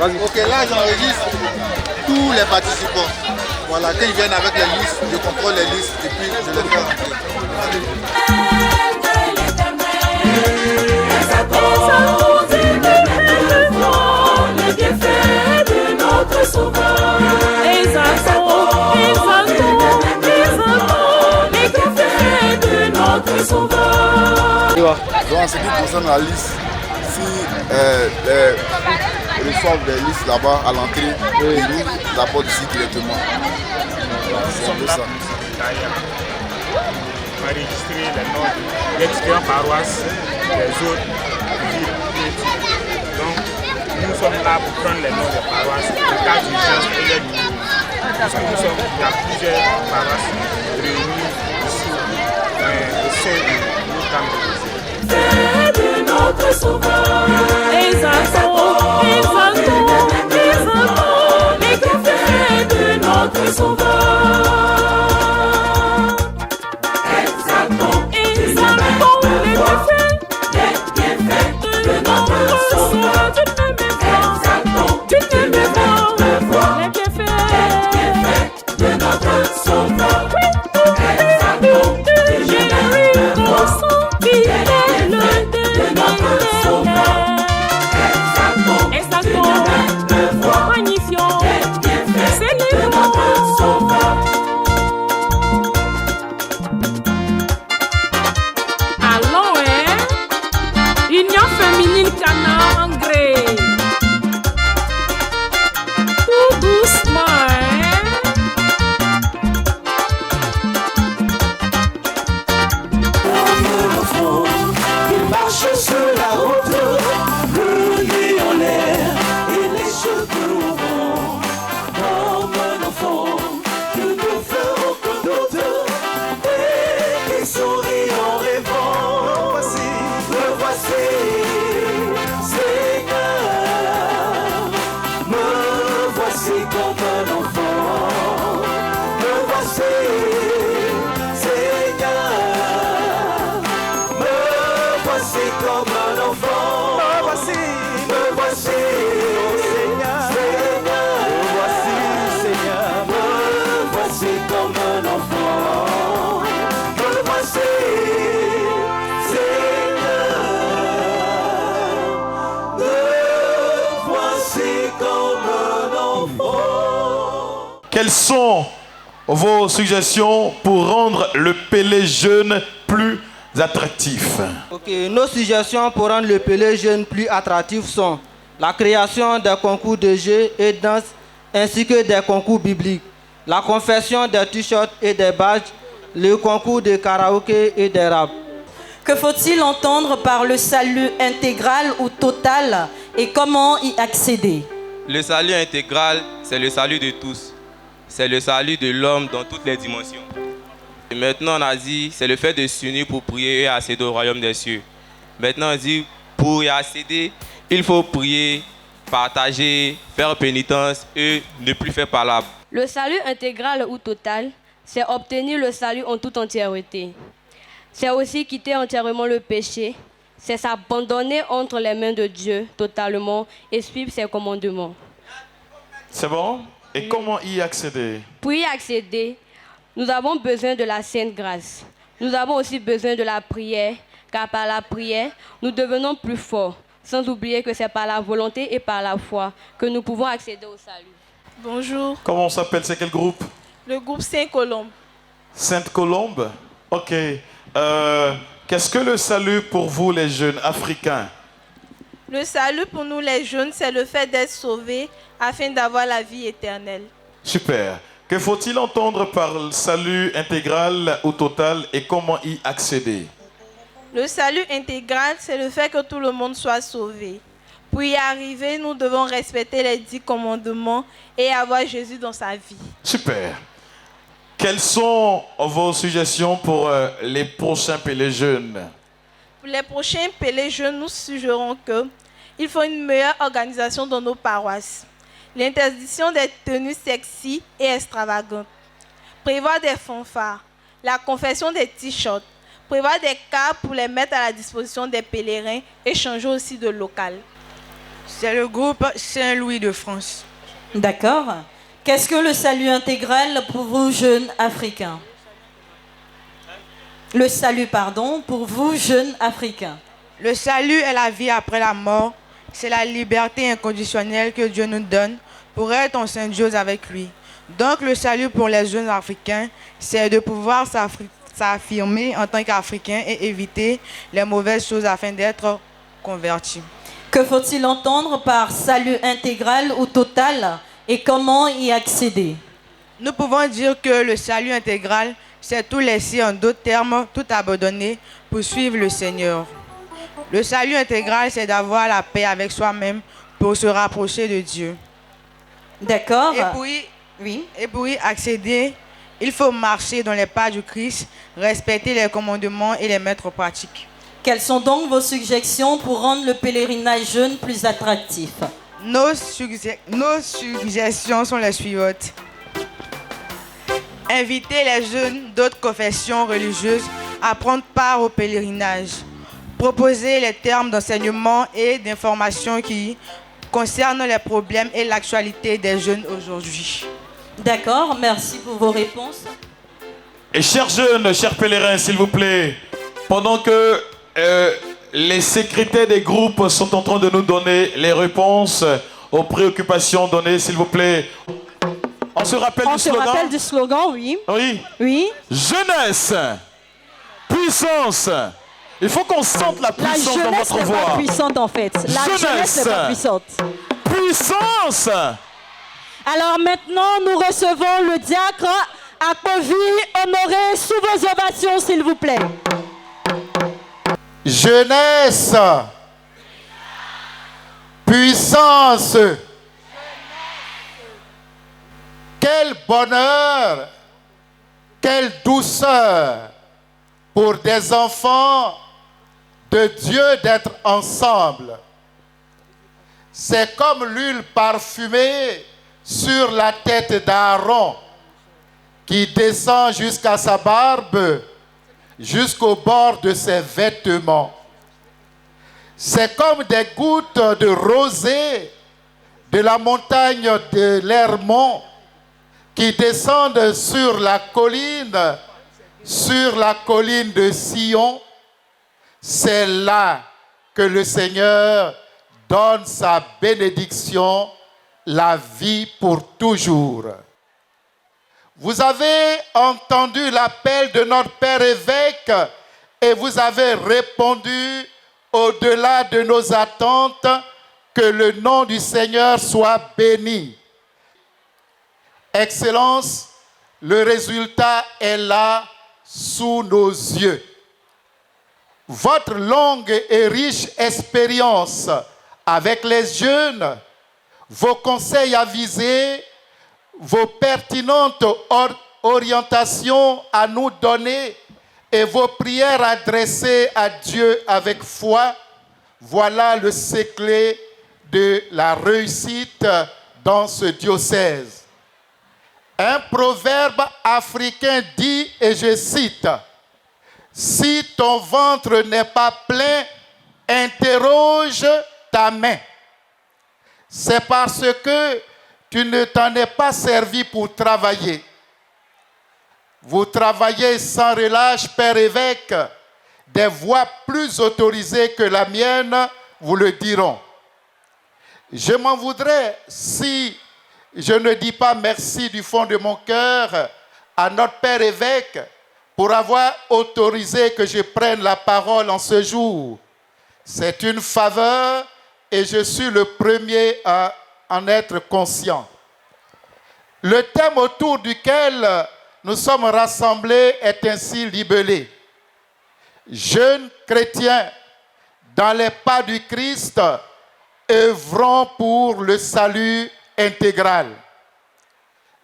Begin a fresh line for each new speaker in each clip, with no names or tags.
Vas-y. Ok, là j'enregistre tous les participants. Voilà, quand ils viennent avec les listes, je contrôle les listes et puis je les fais rentrer.
Donc en ce qui concerne la liste, si reçoivent des listes là-bas à l'entrée, ils nous apportent ici directement. C'est un peu ça.
Enregistrer les noms des différentes paroisses, des autres villes. Donc, nous sommes là pour prendre les noms des paroisses, les cas d'urgence et les numéros. Parce que il y a plusieurs paroisses réunies ici au sein de nos camps.
De notre sauveur, exaltons, exaltons, exaltons les bienfaits de notre sauveur. Exaltons, exaltons les bienfaits de notre sauveur. Tu ne me vois, les bienfaits de notre sauveur. Exaltons, Union féminine Cana Engrais. Tout doucement,
Il marche sur la route, le nez en l'air et les cheveux au vent. Comme un enfant, que nous ferons que d'autres et qui sourit en rêvant. Me voici, Seigneur, me voici comme un enfant. Me voici, Seigneur, me voici comme un enfant.
Quelles sont vos suggestions pour rendre le Pelé jeune plus attractif?
Ok, nos suggestions pour rendre le Pelé jeune plus attractif sont la création des concours de jeux et danse ainsi que des concours bibliques, la confection des t-shirts et des badges, le concours de karaoké et des rap.
Que faut-il entendre par le salut intégral ou total et comment y accéder?
Le salut intégral, c'est le salut de tous. C'est le salut de l'homme dans toutes les dimensions. Et maintenant, on a dit, c'est le fait de s'unir pour prier et accéder au royaume des cieux. Maintenant, on dit, pour y accéder, il faut prier, partager, faire pénitence et ne plus faire palabre.
Le salut intégral ou total, c'est obtenir le salut en toute entièreté. C'est aussi quitter entièrement le péché. C'est s'abandonner entre les mains de Dieu totalement et suivre ses commandements.
C'est bon? Et comment y accéder?
Pour y accéder, nous avons besoin de la Sainte Grâce. Nous avons aussi besoin de la prière, car par la prière, nous devenons plus forts, sans oublier que c'est par la volonté et par la foi que nous pouvons accéder au salut.
Bonjour,
Comment on s'appelle? C'est quel groupe?
le groupe Saint-Colombe.
Sainte-Colombe? Ok. Qu'est-ce que le salut pour vous, les jeunes africains?
Le salut pour nous les jeunes, c'est le fait d'être sauvés afin d'avoir la vie éternelle.
Super. Que faut-il entendre par le salut intégral ou total et comment y accéder?
Le salut intégral, c'est le fait que tout le monde soit sauvé. Pour y arriver, nous devons respecter les 10 commandements et avoir Jésus dans sa vie.
Super. Quelles sont vos suggestions pour les prochains Pelé jeunes?
Pour les prochains Pelé jeunes, nous suggérons qu'il faut une meilleure organisation dans nos paroisses. L'interdiction des tenues sexy et extravagantes. Prévoir des fanfares. La confection des t-shirts. Prévoir des cartes pour les mettre à la disposition des pèlerins et changer aussi de local.
C'est le groupe Saint-Louis de France.
D'accord. Qu'est-ce que le salut intégral pour vous, jeunes africains? Le salut, pardon, pour vous, jeunes africains.
Le salut est la vie après la mort. C'est la liberté inconditionnelle que Dieu nous donne pour être en symbiose avec lui. Donc le salut pour les jeunes africains, c'est de pouvoir s'affirmer en tant qu'Africains et éviter les mauvaises choses afin d'être convertis.
Que faut-il entendre par salut intégral ou total et comment y accéder?
Nous pouvons dire que le salut intégral, c'est tout laisser, en d'autres termes, tout abandonner pour suivre le Seigneur. Le salut intégral, c'est d'avoir la paix avec soi-même pour se rapprocher de Dieu.
D'accord.
Et pour y accéder, il faut marcher dans les pas du Christ, respecter les commandements et les mettre en pratique.
Quelles sont donc vos suggestions pour rendre le pèlerinage jeune plus attractif?
Nos suggestions sont les suivantes. Inviter les jeunes d'autres confessions religieuses à prendre part au pèlerinage. Proposer les termes d'enseignement et d'information qui concernent les problèmes et l'actualité des jeunes aujourd'hui.
D'accord, merci pour vos réponses.
Et chers jeunes, chers pèlerins, s'il vous plaît, pendant que les secrétaires des groupes sont en train de nous donner les réponses aux préoccupations données, s'il vous plaît. On se rappelle du slogan?
On se rappelle du slogan, oui.
Oui.
Oui.
Jeunesse, puissance. Il faut qu'on sente la puissance dans votre voix.
La jeunesse n'est pas puissante en fait. La jeunesse n'est pas puissante.
Puissance.
Alors maintenant, nous recevons le diacre Akovi Honoré sous vos ovations, s'il vous plaît.
Jeunesse, puissance, quel bonheur, quelle douceur pour des enfants de Dieu d'être ensemble. C'est comme l'huile parfumée sur la tête d'Aaron qui descend jusqu'à sa barbe, jusqu'au bord de ses vêtements. C'est comme des gouttes de rosée de la montagne de l'Hermon qui descendent sur la colline de Sion. C'est là que le Seigneur donne sa bénédiction, la vie pour toujours.
Vous avez entendu l'appel de notre Père évêque et vous avez répondu au-delà de nos attentes. Que le nom du Seigneur soit béni. Excellence, le résultat est là sous nos yeux. Votre longue et riche expérience avec les jeunes, vos conseils avisés, vos pertinentes orientations à nous donner et vos prières adressées à Dieu avec foi, voilà le secret de la réussite dans ce diocèse. Un proverbe africain dit, et je cite, « Si ton ventre n'est pas plein, interroge ta main. » C'est parce que tu ne t'en es pas servi pour travailler. Vous travaillez sans relâche, Père évêque. Des voix plus autorisées que la mienne vous le diront. Je m'en voudrais si je ne dis pas merci du fond de mon cœur à notre Père évêque pour avoir autorisé que je prenne la parole en ce jour. C'est une faveur et je suis le premier à en être conscient. Le thème autour duquel nous sommes rassemblés est ainsi libellé. Jeunes chrétiens, dans les pas du Christ, œuvrons pour le salut intégral.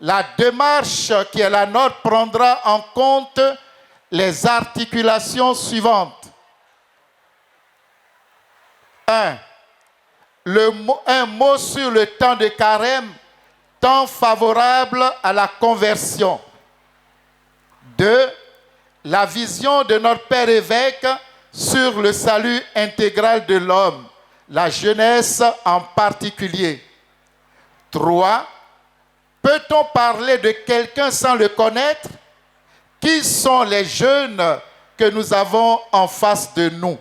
La démarche qui est la nôtre prendra en compte les articulations suivantes. 1. Un mot sur le temps de carême, temps favorable à la conversion. 2. La vision de notre Père évêque sur le salut intégral de l'homme, la jeunesse en particulier. 3. Peut-on parler de quelqu'un sans le connaître? Qui sont les jeunes que nous avons en face de nous?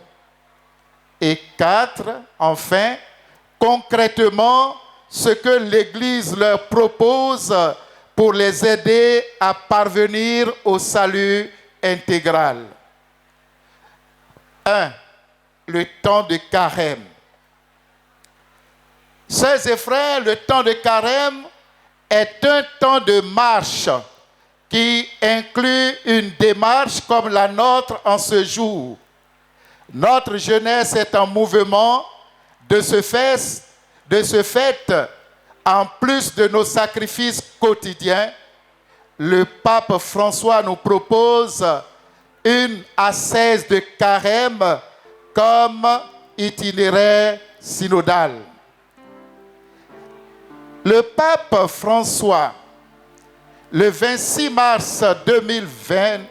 Et 4. Enfin, concrètement, ce que l'Église leur propose pour les aider à parvenir au salut intégral. 1. Le temps de carême. Sœurs et frères, le temps de carême est un temps de marche qui inclut une démarche comme la nôtre en ce jour. Notre jeunesse est en mouvement. De ce fait, en plus de nos sacrifices quotidiens, le pape François nous propose une ascèse de carême comme itinéraire synodal. Le pape François, le 26 mars 2020,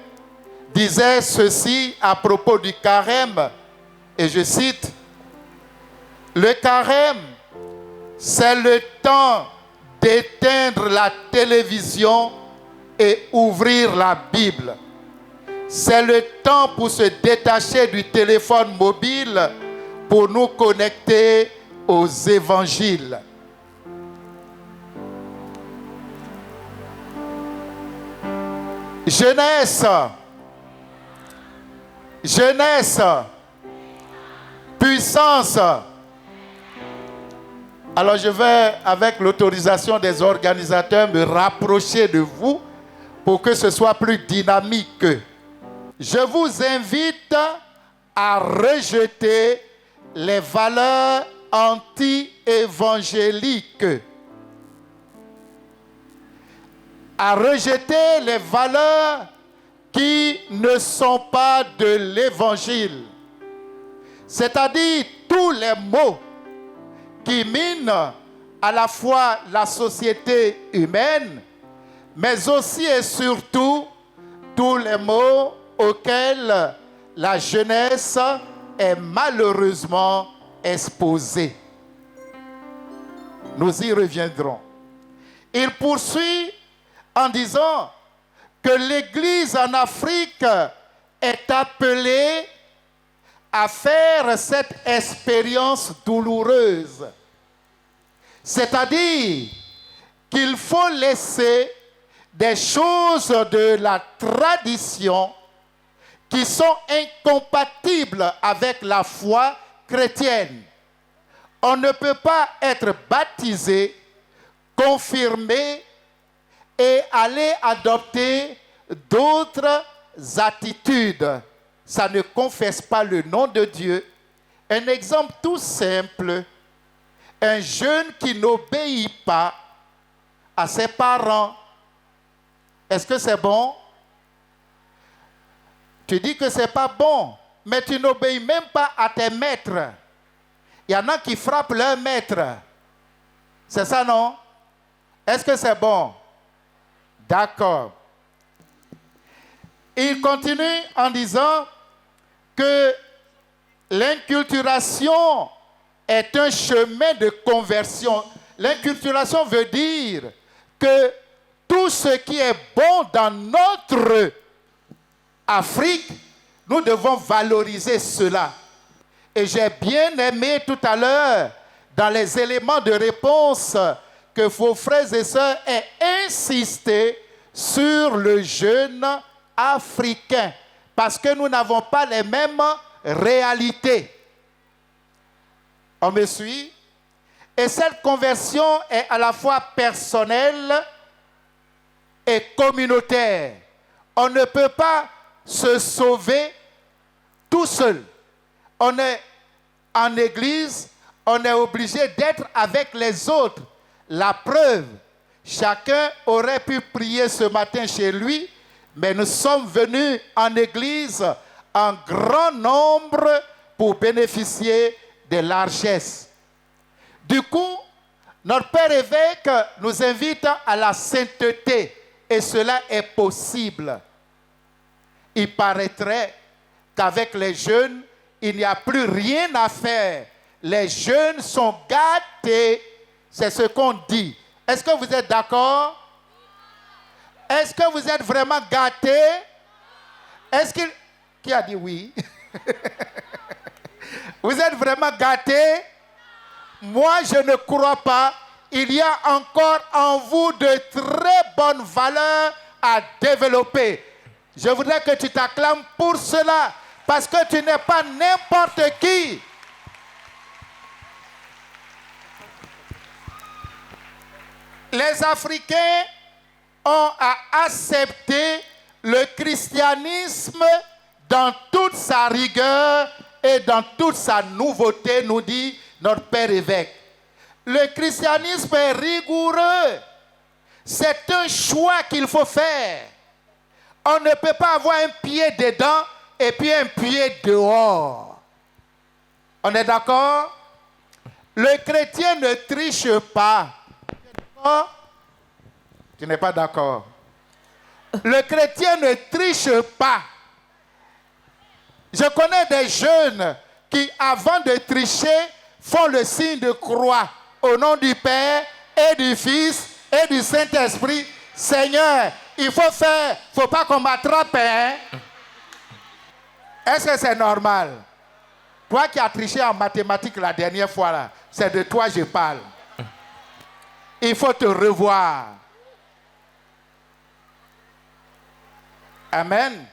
disait ceci à propos du carême, et je cite, « Le carême, c'est le temps d'éteindre la télévision et ouvrir la Bible. C'est le temps pour se détacher du téléphone mobile pour nous connecter aux évangiles. » Jeunesse, puissance. Alors je vais, avec l'autorisation des organisateurs, me rapprocher de vous pour que ce soit plus dynamique. Je vous invite à rejeter les valeurs anti-évangéliques. À rejeter les valeurs qui ne sont pas de l'évangile. C'est-à-dire tous les mots qui minent à la fois la société humaine, mais aussi et surtout tous les mots auxquels la jeunesse est malheureusement exposée. Nous y reviendrons. Il poursuit en disant que l'Église en Afrique est appelée à faire cette expérience douloureuse. C'est-à-dire qu'il faut laisser des choses de la tradition qui sont incompatibles avec la foi chrétienne. On ne peut pas être baptisé, confirmé et aller adopter d'autres attitudes. Ça ne confesse pas le nom de Dieu. Un exemple tout simple, un jeune qui n'obéit pas à ses parents. Est-ce que c'est bon? Tu dis que c'est pas bon, mais tu n'obéis même pas à tes maîtres. Il y en a qui frappent leur maître. C'est ça, non? Est-ce que c'est bon? D'accord. Il continue en disant que l'inculturation est un chemin de conversion. L'inculturation veut dire que tout ce qui est bon dans notre Afrique, nous devons valoriser cela. Et j'ai bien aimé tout à l'heure, dans les éléments de réponse, que vos frères et sœurs aient insisté sur le jeûne africain, parce que nous n'avons pas les mêmes réalités. On me suit? Et cette conversion est à la fois personnelle et communautaire. On ne peut pas se sauver tout seul. On est en église, on est obligé d'être avec les autres. La preuve, chacun aurait pu prier ce matin chez lui, mais nous sommes venus en église en grand nombre pour bénéficier des largesses. Du coup, notre Père évêque nous invite à la sainteté, et cela est possible. Il paraîtrait qu'avec les jeunes, il n'y a plus rien à faire. Les jeunes sont gâtés. C'est ce qu'on dit. Est-ce que vous êtes d'accord? Est-ce que vous êtes vraiment gâtés? Est-ce qu'il... Qui a dit oui? Vous êtes vraiment gâtés? Moi, je ne crois pas. Il y a encore en vous de très bonnes valeurs à développer. Je voudrais que tu t'acclames pour cela, parce que tu n'es pas n'importe qui. Les Africains ont à accepter le christianisme dans toute sa rigueur et dans toute sa nouveauté, nous dit notre Père évêque. Le christianisme est rigoureux. C'est un choix qu'il faut faire. On ne peut pas avoir un pied dedans et puis un pied dehors. On est d'accord? Le chrétien ne triche pas. Tu n'es pas d'accord? Le chrétien ne triche pas. Je connais des jeunes qui, avant de tricher, font le signe de croix au nom du Père et du Fils et du Saint-Esprit. Seigneur, il faut faire, il ne faut pas qu'on m'attrape. Hein? Est-ce que c'est normal? Toi qui as triché en mathématiques la dernière fois, là, c'est de toi que je parle. Il faut te revoir. Amen.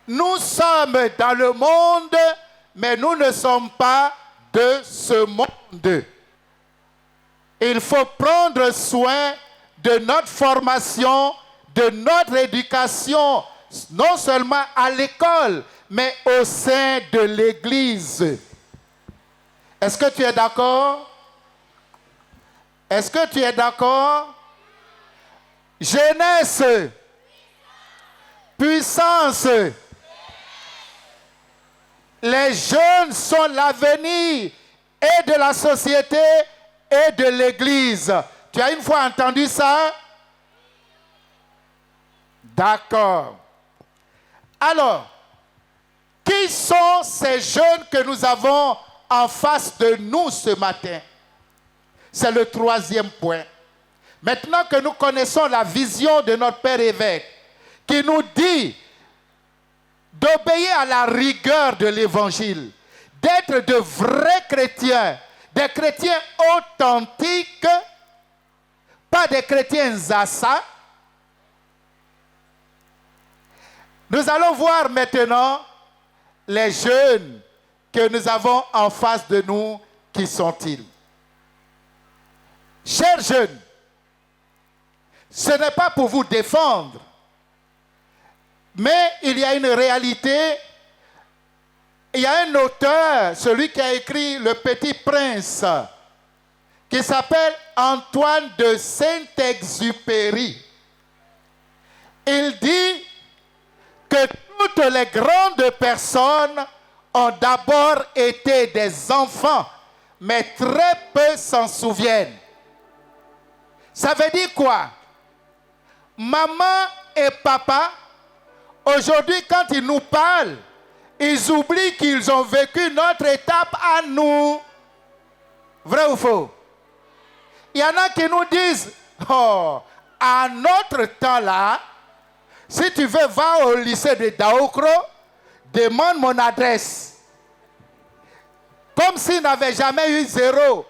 Nous sommes dans le monde, mais nous ne sommes pas de ce monde. Il faut prendre soin de notre formation, de notre éducation, non seulement à l'école, mais au sein de l'Église. Est-ce que tu es d'accord? Est-ce que tu es d'accord? Jeunesse, puissance. Les jeunes sont l'avenir et de la société et de l'Église. Tu as une fois entendu ça? D'accord. Alors, qui sont ces jeunes que nous avons en face de nous ce matin? C'est le troisième point. Maintenant que nous connaissons la vision de notre Père évêque, qui nous dit d'obéir à la rigueur de l'Évangile, d'être de vrais chrétiens, des chrétiens authentiques, pas des chrétiens zassa, Nous allons voir maintenant les jeunes que nous avons en face de nous. Qui sont-ils? Chers jeunes, ce n'est pas pour vous défendre, mais il y a une réalité. Il y a un auteur, celui qui a écrit Le Petit Prince, qui s'appelle Antoine de Saint-Exupéry. Il dit que toutes les grandes personnes ont d'abord été des enfants, mais très peu s'en souviennent. Ça veut dire quoi? Maman et papa, aujourd'hui, quand ils nous parlent, ils oublient qu'ils ont vécu notre étape à nous. Vrai ou faux? Il y en a qui nous disent, oh, à notre temps là, si tu veux, va au lycée de Daokro, demande mon adresse. Comme s'ils n'avaient jamais eu zéro.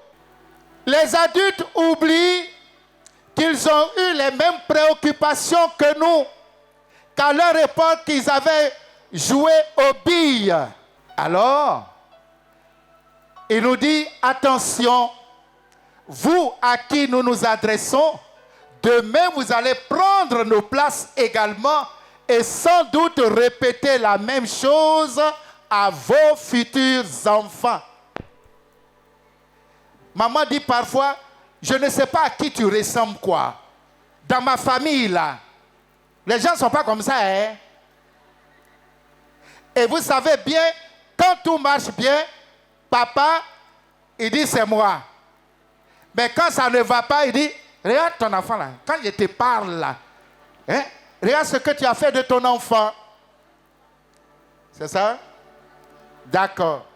Les adultes oublient qu'ils ont eu les mêmes préoccupations que nous. Qu'à leur époque, ils avaient joué aux billes. Alors, il nous dit, attention, vous à qui nous nous adressons, demain vous allez prendre nos places également et sans doute répéter la même chose à vos futurs enfants. Maman dit parfois, je ne sais pas à qui tu ressembles quoi. Dans ma famille là, les gens ne sont pas comme ça, hein. Et vous savez bien, quand tout marche bien, papa, il dit c'est moi. Mais quand ça ne va pas, il dit, regarde ton enfant là, quand je te parle là, hein, regarde ce que tu as fait de ton enfant. C'est ça? D'accord.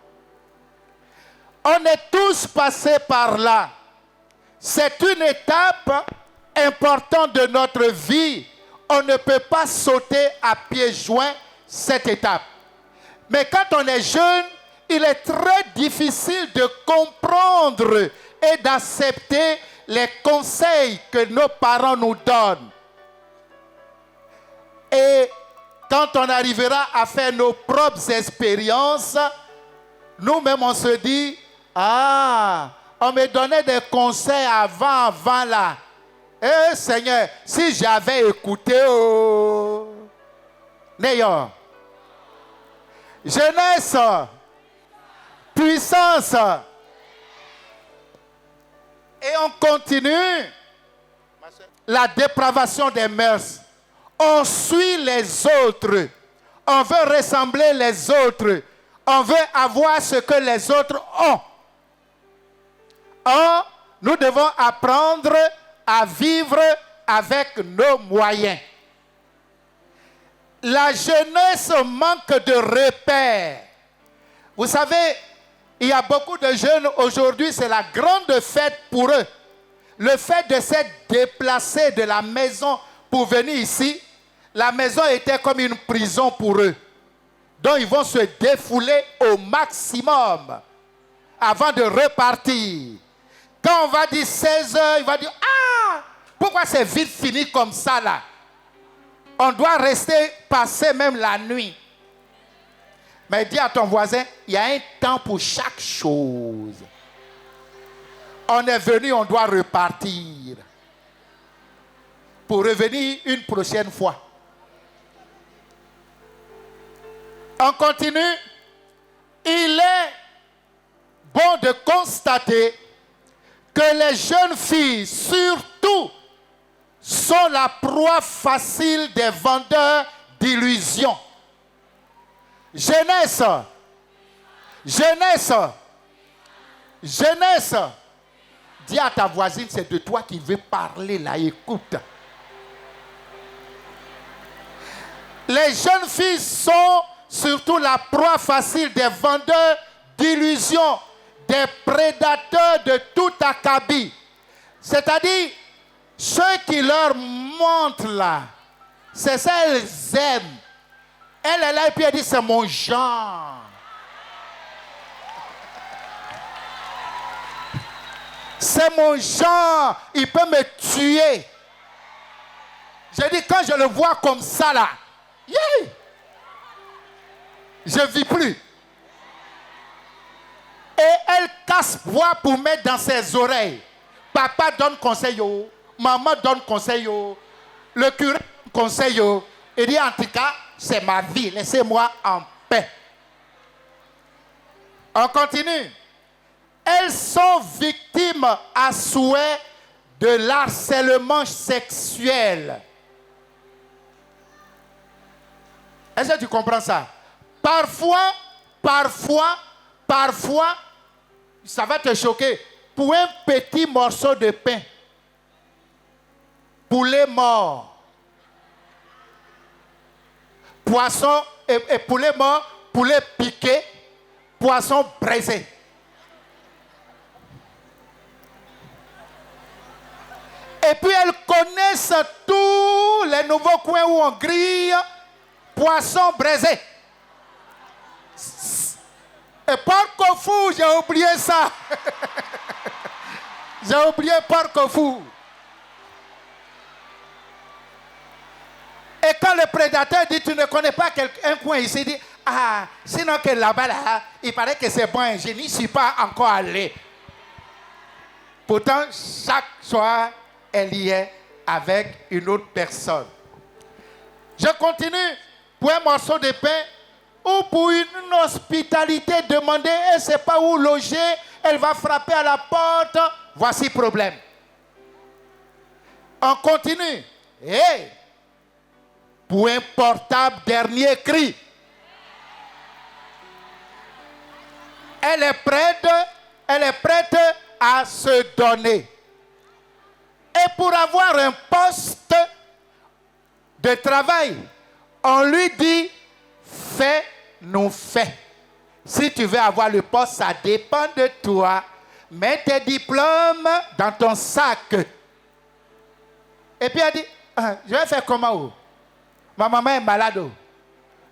On est tous passés par là. C'est une étape importante de notre vie. On ne peut pas sauter à pieds joints cette étape. Mais quand on est jeune, il est très difficile de comprendre et d'accepter les conseils que nos parents nous donnent. Et quand on arrivera à faire nos propres expériences, nous-mêmes on se dit, ah, on me donnait des conseils avant là. Eh Seigneur, si j'avais écouté, oh, n'ayons. Jeunesse, puissance. Et on continue. La dépravation des mœurs. On suit les autres. On veut ressembler les autres. On veut avoir ce que les autres ont. Or, nous devons apprendre à vivre avec nos moyens. La jeunesse manque de repères. Vous savez, il y a beaucoup de jeunes aujourd'hui, c'est la grande fête pour eux. Le fait de s'être déplacé de la maison pour venir ici, la maison était comme une prison pour eux. Donc ils vont se défouler au maximum avant de repartir. Quand on va dire 16 heures, il va dire, ah, pourquoi c'est vite fini comme ça là? On doit rester, passer même la nuit. Mais dis à ton voisin, il y a un temps pour chaque chose. On est venu, on doit repartir. Pour revenir une prochaine fois. On continue. Il est bon de constater que les jeunes filles, surtout, sont la proie facile des vendeurs d'illusions. Jeunesse, jeunesse, jeunesse. Dis à ta voisine, c'est de toi qui veux parler là, écoute. Les jeunes filles sont surtout la proie facile des vendeurs d'illusions, des prédateurs de tout acabit. C'est-à-dire, ceux qui leur montrent là, c'est ça qu'elles aiment. Elle est là et puis elle dit, c'est mon genre. C'est mon genre, il peut me tuer. Je dis, quand je le vois comme ça là, yeah, je ne vis plus. Et elle casse bois pour mettre dans ses oreilles. Papa donne conseil, maman donne conseil, le curé donne conseil. Il dit en tout cas, c'est ma vie, laissez-moi en paix. On continue. Elles sont victimes à souhait de l'harcèlement sexuel. Est-ce que tu comprends ça? Parfois, ça va te choquer. Pour un petit morceau de pain, poulet mort, poisson et poulet mort, poulet piqué, poisson braisé. Et puis elles connaissent tous les nouveaux coins où on grille poisson braisé. Et porc au fou, j'ai oublié ça. J'ai oublié porc au fou. Et quand le prédateur dit tu ne connais pas un coin ici, il dit ah, sinon que là-bas, là, il paraît que c'est bon, je n'y suis pas encore allé. Pourtant, chaque soir, elle y est avec une autre personne. Je continue. Pour un morceau de pain ou pour une hospitalité demandée, elle ne sait pas où loger, elle va frapper à la porte. Voici problème. On continue. Hey, pour un portable dernier cri. Elle est prête à se donner. Et pour avoir un poste de travail, on lui dit, fais-nous fait. Si tu veux avoir le poste, ça dépend de toi. Mets tes diplômes dans ton sac. Et puis elle dit, je vais faire comment? Ma maman est malade.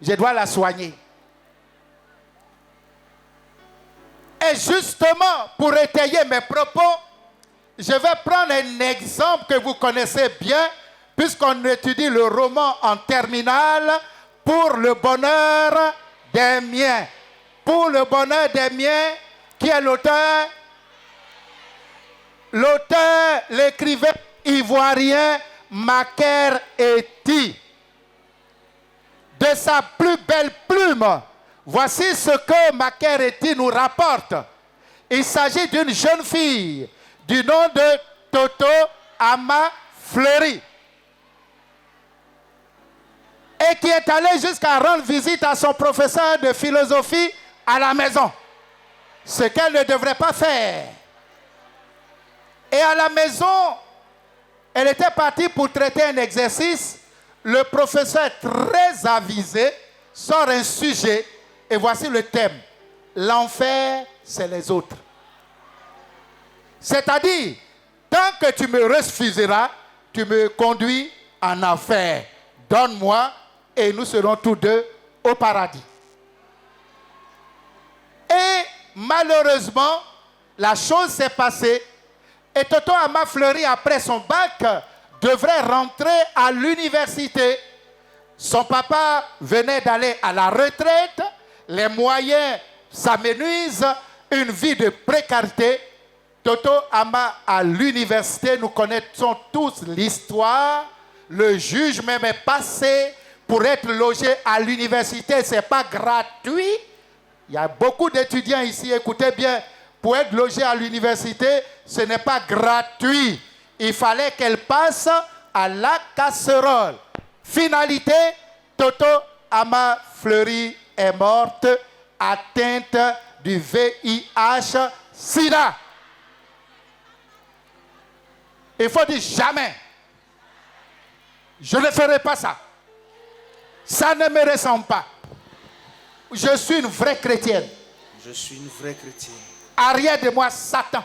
Je dois la soigner. Et justement, pour étayer mes propos, je vais prendre un exemple que vous connaissez bien, puisqu'on étudie le roman en terminale, pour le bonheur des miens. Pour le bonheur des miens, qui est l'auteur? L'auteur, l'écrivain ivoirien Maker Eti. De sa plus belle plume, voici ce que Maker Eti nous rapporte. Il s'agit d'une jeune fille du nom de Toto Ama Fleury, et qui est allée jusqu'à rendre visite à son professeur de philosophie à la maison, ce qu'elle ne devrait pas faire. Et à la maison, elle était partie pour traiter un exercice. Le professeur, très avisé, sort un sujet, et voici le thème. L'enfer, c'est les autres. C'est-à-dire, tant que tu me refuseras, tu me conduis en enfer. Donne-moi et nous serons tous deux au paradis. Et malheureusement, la chose s'est passée. Et Toto Ama Fleury, après son bac, devrait rentrer à l'université. Son papa venait d'aller à la retraite. Les moyens s'amenuisent. Une vie de précarité. Toto Ama à l'université, nous connaissons tous l'histoire. Le juge même est passé pour être logé à l'université. Ce n'est pas gratuit. Il y a beaucoup d'étudiants ici, écoutez bien. Pour être logé à l'université, ce n'est pas gratuit. Il fallait qu'elle passe à la casserole. Finalité, Toto Ama Fleury est morte atteinte du VIH-Sida. Il faut dire jamais. Je ne ferai pas ça. Ça ne me ressemble pas. Je suis une vraie chrétienne.
Je suis une vraie chrétienne.
Arrière de moi, Satan.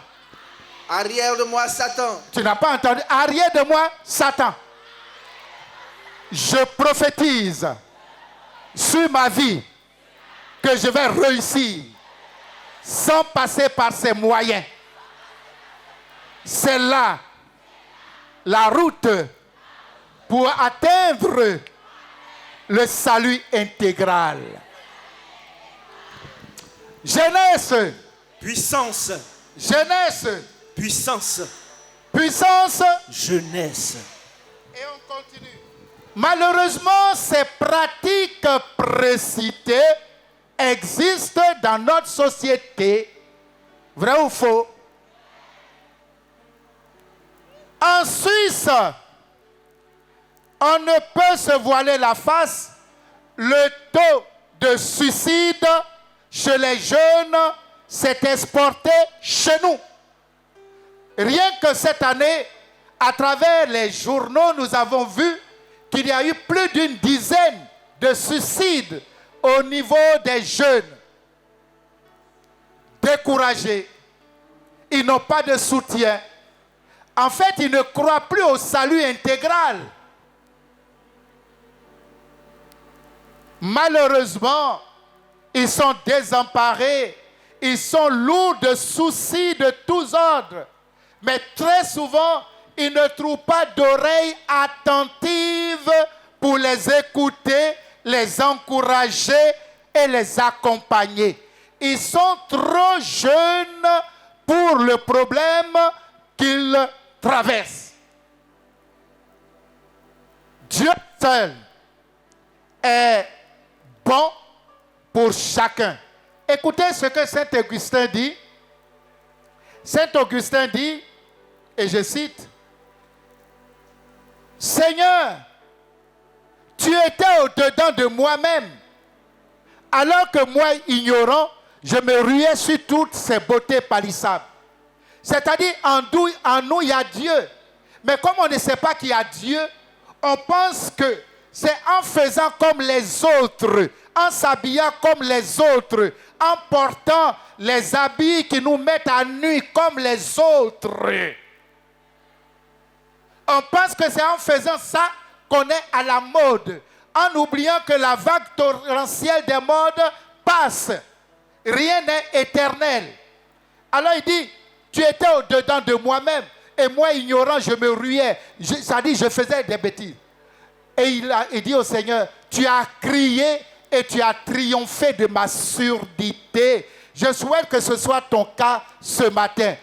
Arrière de moi, Satan.
Tu n'as pas entendu? Arrière de moi, Satan. Je prophétise sur ma vie que je vais réussir sans passer par ces moyens. C'est là la route pour atteindre le salut intégral. Jeunesse.
Puissance.
Jeunesse.
Puissance.
Puissance.
Jeunesse.
Et on continue. Malheureusement, ces pratiques précitées existent dans notre société. Vrai ou faux? En Suisse, on ne peut se voiler la face. Le taux de suicide chez les jeunes s'est exporté chez nous. Rien que cette année, à travers les journaux, nous avons vu qu'il y a eu plus d'une dizaine de suicides au niveau des jeunes. Découragés. Ils n'ont pas de soutien. En fait, ils ne croient plus au salut intégral. Malheureusement, ils sont désemparés. Ils sont lourds de soucis de tous ordres. Mais très souvent, ils ne trouvent pas d'oreilles attentives pour les écouter, les encourager et les accompagner. Ils sont trop jeunes pour le problème qu'ils traversent. Dieu seul est bon pour chacun. Écoutez ce que Saint Augustin dit. Saint Augustin dit, et je cite, « Seigneur, tu étais au-dedans de moi-même, alors que moi, ignorant, je me ruais sur toutes ces beautés palissables. » C'est-à-dire, en nous, il y a Dieu. Mais comme on ne sait pas qu'il y a Dieu, on pense que c'est en faisant comme les autres, en s'habillant comme les autres, en portant les habits qui nous mettent à nu comme les autres. On pense que c'est en faisant ça qu'on est à la mode, en oubliant que la vague torrentielle des modes passe. Rien n'est éternel. Alors il dit, tu étais au-dedans de moi-même, et moi, ignorant, je me ruais. Ça dit, je faisais des bêtises. Et il dit au Seigneur, tu as crié et tu as triomphé de ma surdité. Je souhaite que ce soit ton cas ce matin.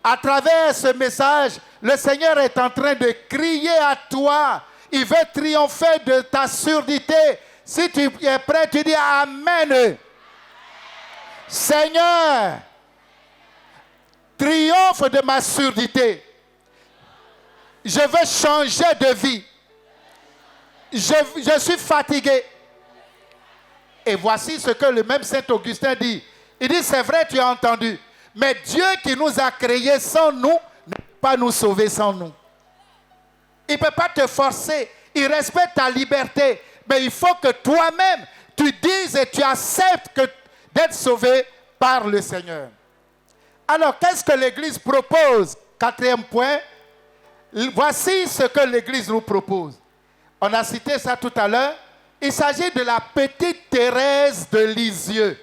À travers ce message, le Seigneur est en train de crier à toi. Il veut triompher de ta surdité. Si tu es prêt, tu dis Amen. Seigneur, triomphe de ma surdité. Je veux changer de vie. Je suis fatigué. Et voici ce que le même Saint Augustin dit. Il dit, c'est vrai, tu as entendu. Mais Dieu qui nous a créés sans nous, ne peut pas nous sauver sans nous. Il ne peut pas te forcer. Il respecte ta liberté. Mais il faut que toi-même, tu dises et tu acceptes d'être sauvé par le Seigneur. Alors, qu'est-ce que l'Église propose? Quatrième point. Voici ce que l'Église nous propose. On a cité ça tout à l'heure. Il s'agit de la petite Thérèse de Lisieux.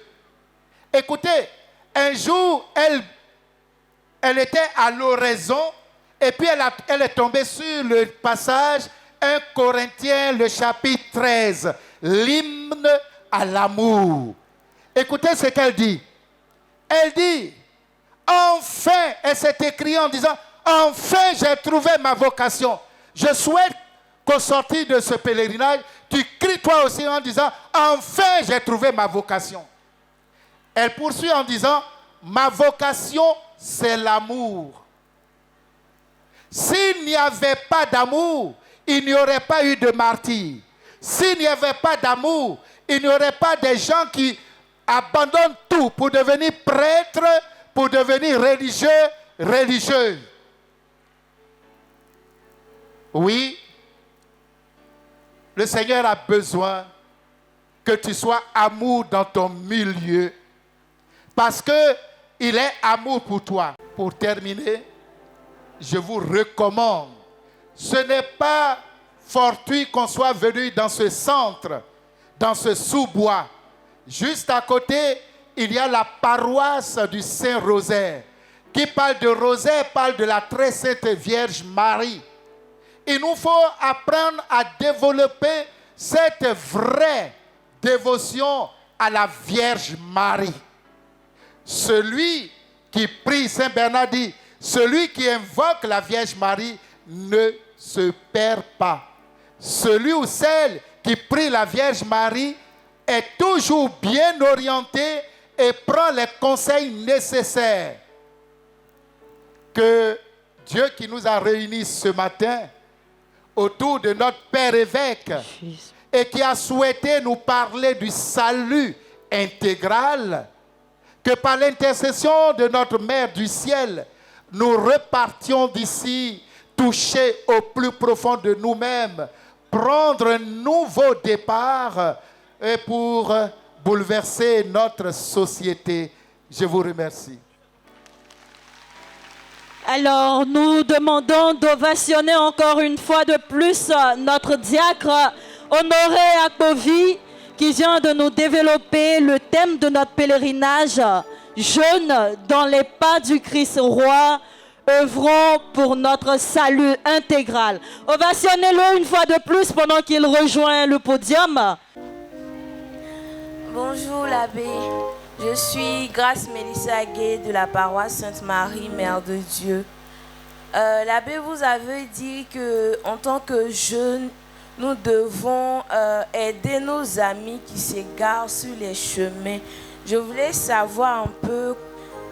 Écoutez, un jour, elle était à l'oraison et puis elle est tombée sur le passage 1 Corinthiens, le chapitre 13, l'hymne à l'amour. Écoutez ce qu'elle dit. Elle dit, enfin, elle s'est écriée en disant, enfin j'ai trouvé ma vocation. Je souhaite qu'au sortir de ce pèlerinage, tu cries toi aussi en disant, enfin j'ai trouvé ma vocation. Elle poursuit en disant, ma vocation c'est l'amour. S'il n'y avait pas d'amour, il n'y aurait pas eu de martyrs. S'il n'y avait pas d'amour, il n'y aurait pas des gens qui abandonnent tout pour devenir prêtres, pour devenir religieux, religieuses. Oui, le Seigneur a besoin que tu sois amour dans ton milieu, parce qu'il est amour pour toi. Pour terminer, je vous recommande, ce n'est pas fortuit qu'on soit venu dans ce centre, dans ce sous-bois. Juste à côté, il y a la paroisse du Saint-Rosaire. Qui parle de Rosaire, parle de la très sainte Vierge Marie. Il nous faut apprendre à développer cette vraie dévotion à la Vierge Marie. celui qui prie, Saint Bernard dit, celui qui invoque la Vierge Marie ne se perd pas. Celui ou celle qui prie la Vierge Marie est toujours bien orienté et prend les conseils nécessaires. Que Dieu qui nous a réunis ce matin autour de notre Père évêque et qui a souhaité nous parler du salut intégral, que par l'intercession de notre Mère du ciel, nous repartions d'ici touchés au plus profond de nous-mêmes, prendre un nouveau départ et pour bouleverser notre société. Je vous remercie.
Alors, nous demandons d'ovationner encore une fois de plus notre diacre Honoré Akpovi qui vient de nous développer le thème de notre pèlerinage, jeunes dans les pas du Christ roi, œuvrons pour notre salut intégral. Ovationnez-le une fois de plus pendant qu'il rejoint le podium.
Bonjour l'abbé, je suis Grâce Mélissa Gay de la paroisse Sainte-Marie, Mère de Dieu. L'abbé, vous avez dit qu'en tant que jeunes, nous devons aider nos amis qui s'égarent sur les chemins. Je voulais savoir un peu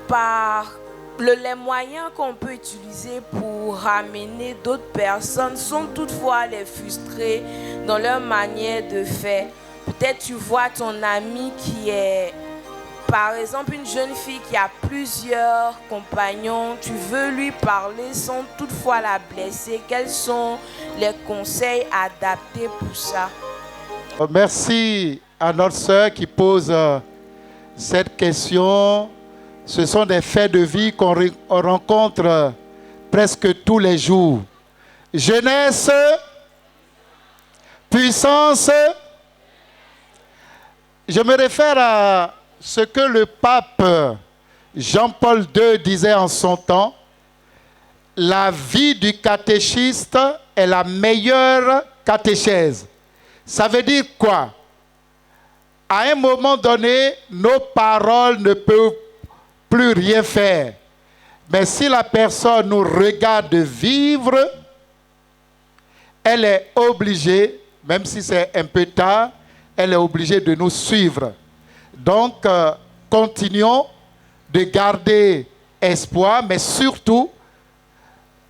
par les moyens qu'on peut utiliser pour ramener d'autres personnes sans toutefois les frustrer dans leur manière de faire. Peut-être tu vois ton ami qui est, par exemple, une jeune fille qui a plusieurs compagnons. Tu veux lui parler sans toutefois la blesser. Quels sont les conseils adaptés pour ça?
Merci à notre sœur qui pose cette question. Ce sont des faits de vie qu'on rencontre presque tous les jours. Jeunesse, puissance. Je me réfère à ce que le pape Jean-Paul II disait en son temps. La vie du catéchiste est la meilleure catéchèse. Ça veut dire quoi? À un moment donné, nos paroles ne peuvent plus rien faire. Mais si la personne nous regarde vivre, elle est obligée, même si c'est un peu tard, elle est obligée de nous suivre. Donc, continuons de garder espoir, mais surtout,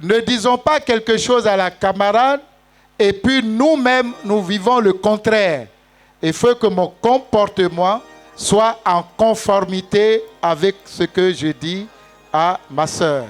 ne disons pas quelque chose à la camarade et puis nous-mêmes, nous vivons le contraire. Il faut que mon comportement soit en conformité avec ce que je dis à ma sœur.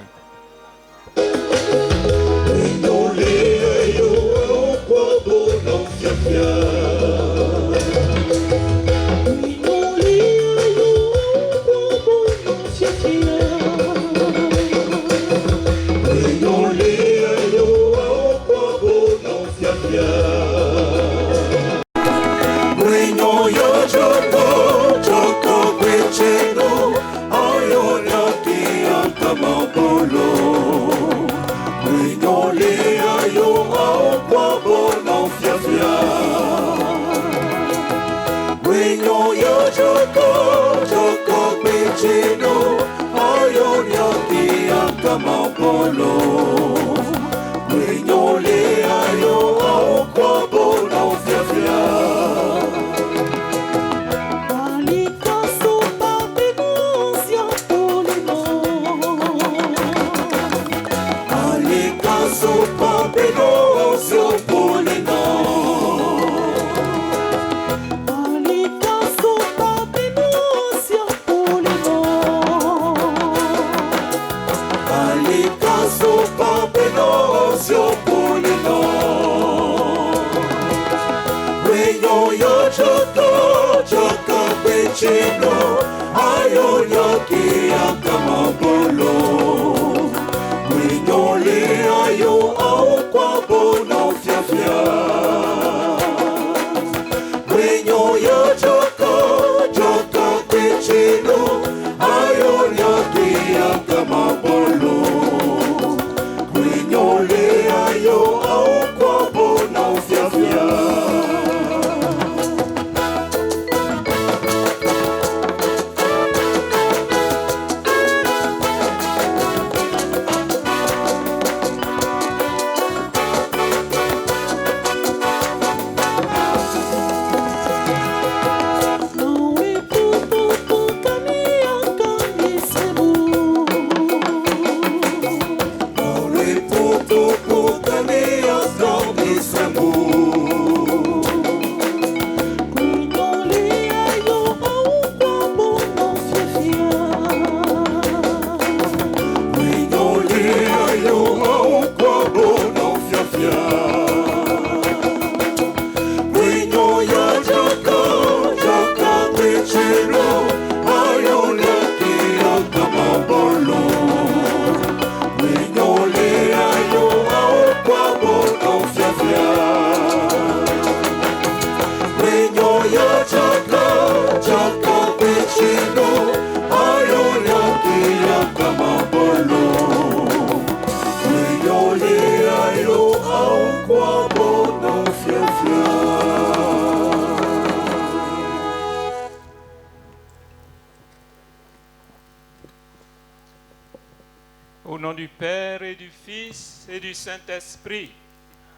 Au nom du Père et du Fils et du Saint-Esprit.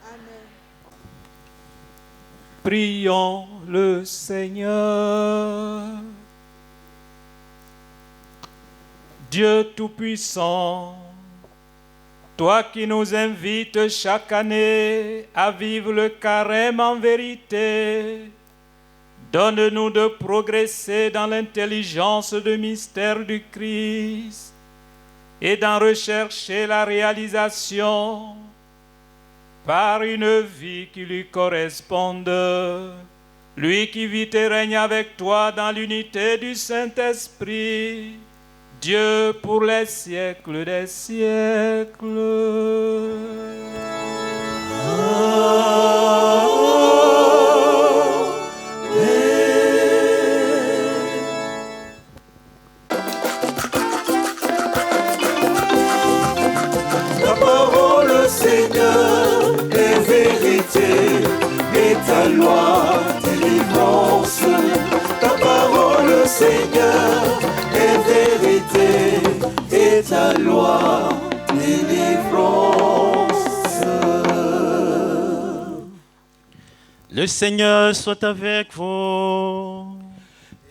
Amen.
Prions le Seigneur. Dieu Tout-Puissant, toi qui nous invites chaque année à vivre le carême en vérité, donne-nous de progresser dans l'intelligence du mystère du Christ et d'en rechercher la réalisation par une vie qui lui corresponde. Lui qui vit et règne avec toi dans l'unité du Saint-Esprit, Dieu pour les siècles des siècles.
Ta parole, Seigneur, est vérité, et ta loi, délivrance. Ta parole, Seigneur, est vérité, et ta loi, délivrance.
Le Seigneur soit avec vous.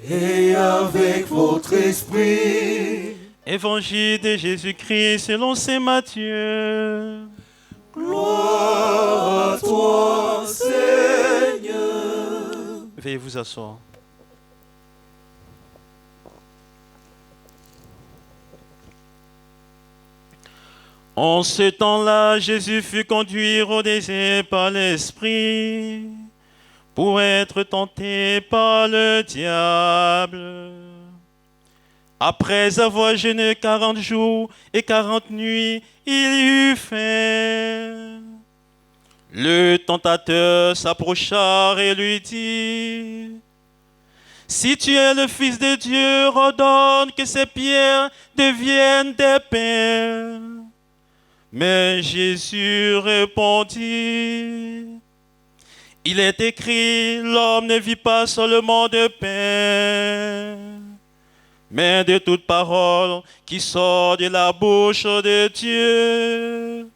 Et avec votre esprit.
Évangile de Jésus-Christ selon saint Matthieu.
Gloire à toi, Seigneur.
Veuillez vous asseoir. En ce temps-là, Jésus fut conduit au désert par l'Esprit pour être tenté par le diable. Après avoir jeûné 40 jours et 40 nuits, il eut faim. Le tentateur s'approcha et lui dit: Si tu es le Fils de Dieu, ordonne que ces pierres deviennent des pains. Mais Jésus répondit: Il est écrit, l'homme ne vit pas seulement de pain, mais de toute parole qui sort de la bouche de Dieu.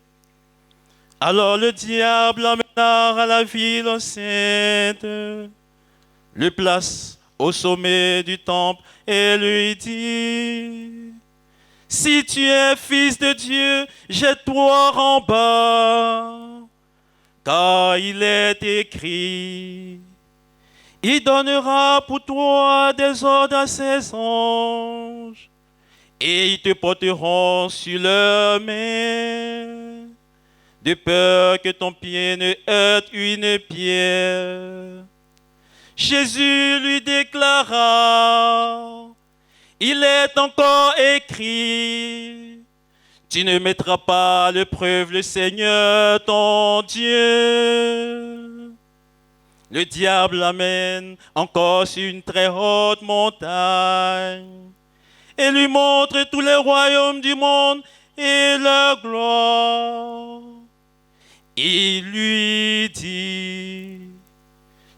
Alors le diable l'amena à la ville sainte, le place au sommet du temple et lui dit: Si tu es fils de Dieu, jette-toi en bas, car il est écrit: Il donnera pour toi des ordres à ses anges, et ils te porteront sur leurs mains, de peur que ton pied ne heurte une pierre. Jésus lui déclara: Il est encore écrit: Tu ne mettras pas à l'épreuve le Seigneur ton Dieu. Le diable l'amène encore sur une très haute montagne et lui montre tous les royaumes du monde et leur gloire. Il lui dit: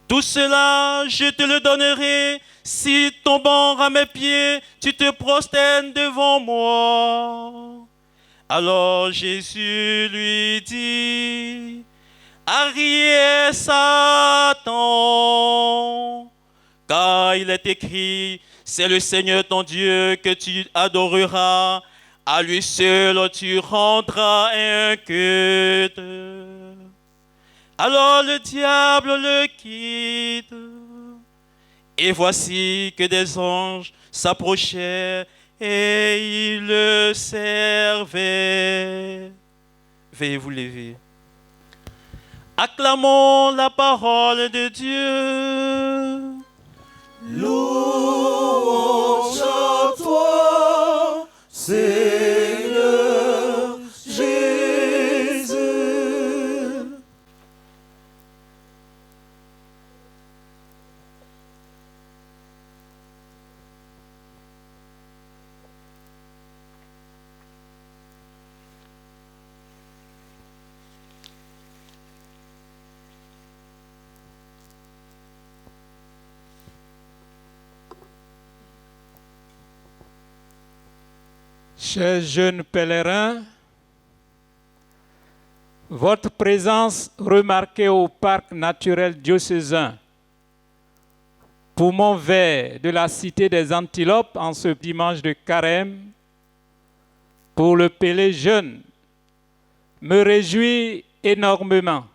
Tout cela, je te le donnerai si, tombant à mes pieds, tu te prosternes devant moi. Alors Jésus lui dit: Arrière, Satan, car il est écrit: C'est le Seigneur ton Dieu que tu adoreras, à lui seul tu rendras un culte. Alors le diable le quitte, et voici que des anges s'approchaient et ils le servaient. Veuillez vous lever. Acclamons la parole de Dieu.
Louange à toi, Seigneur Jésus.
Chers jeunes pèlerins, votre présence remarquée au parc naturel diocésain, poumon vert de la cité des Antilopes en ce dimanche de carême, pour le Pélé jeune, me réjouit énormément.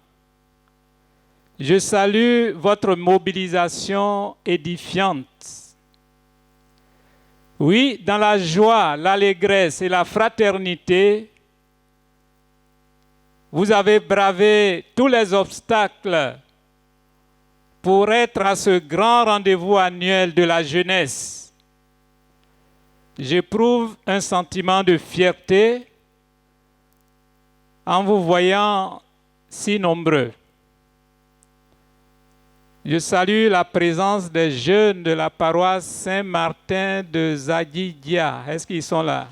Je salue votre mobilisation édifiante. Oui, dans la joie, l'allégresse et la fraternité, vous avez bravé tous les obstacles pour être à ce grand rendez-vous annuel de la jeunesse. J'éprouve un sentiment de fierté en vous voyant si nombreux. Je salue la présence des jeunes de la paroisse Saint-Martin de Zadidia. Est-ce qu'ils sont là?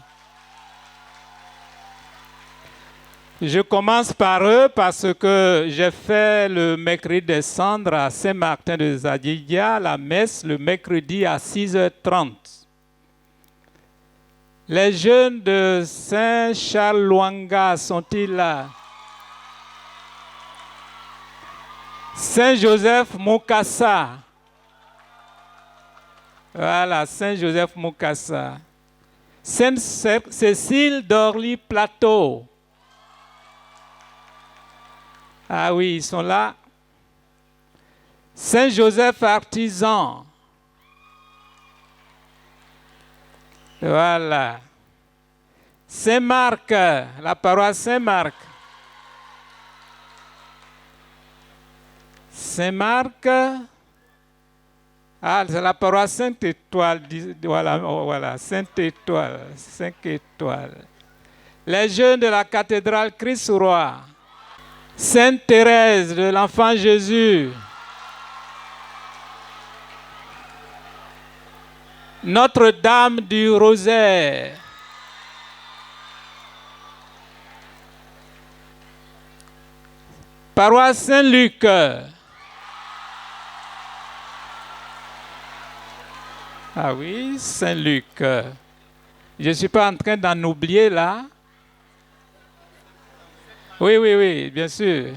Je commence par eux parce que j'ai fait le mercredi des cendres à Saint-Martin de Zadidia, la messe le mercredi à 6h30. Les jeunes de Saint-Charles-Luanga sont-ils là? Saint-Joseph Moukassa. Voilà, Saint-Joseph Moukassa. Sainte-Cécile d'Orly-Plateau. Ah oui, ils sont là. Saint-Joseph Artisan. Voilà. Saint-Marc, la paroisse Saint-Marc. Saint-Marc, ah, c'est la paroisse Sainte-Étoile, voilà, Sainte-Étoile, 5 étoiles. Les jeunes de la cathédrale Christ-Roi, Sainte-Thérèse de l'Enfant Jésus, Notre-Dame du Rosaire, paroisse Saint-Luc, ah oui, Saint-Luc. Je ne suis pas en train d'en oublier là. Oui, bien sûr.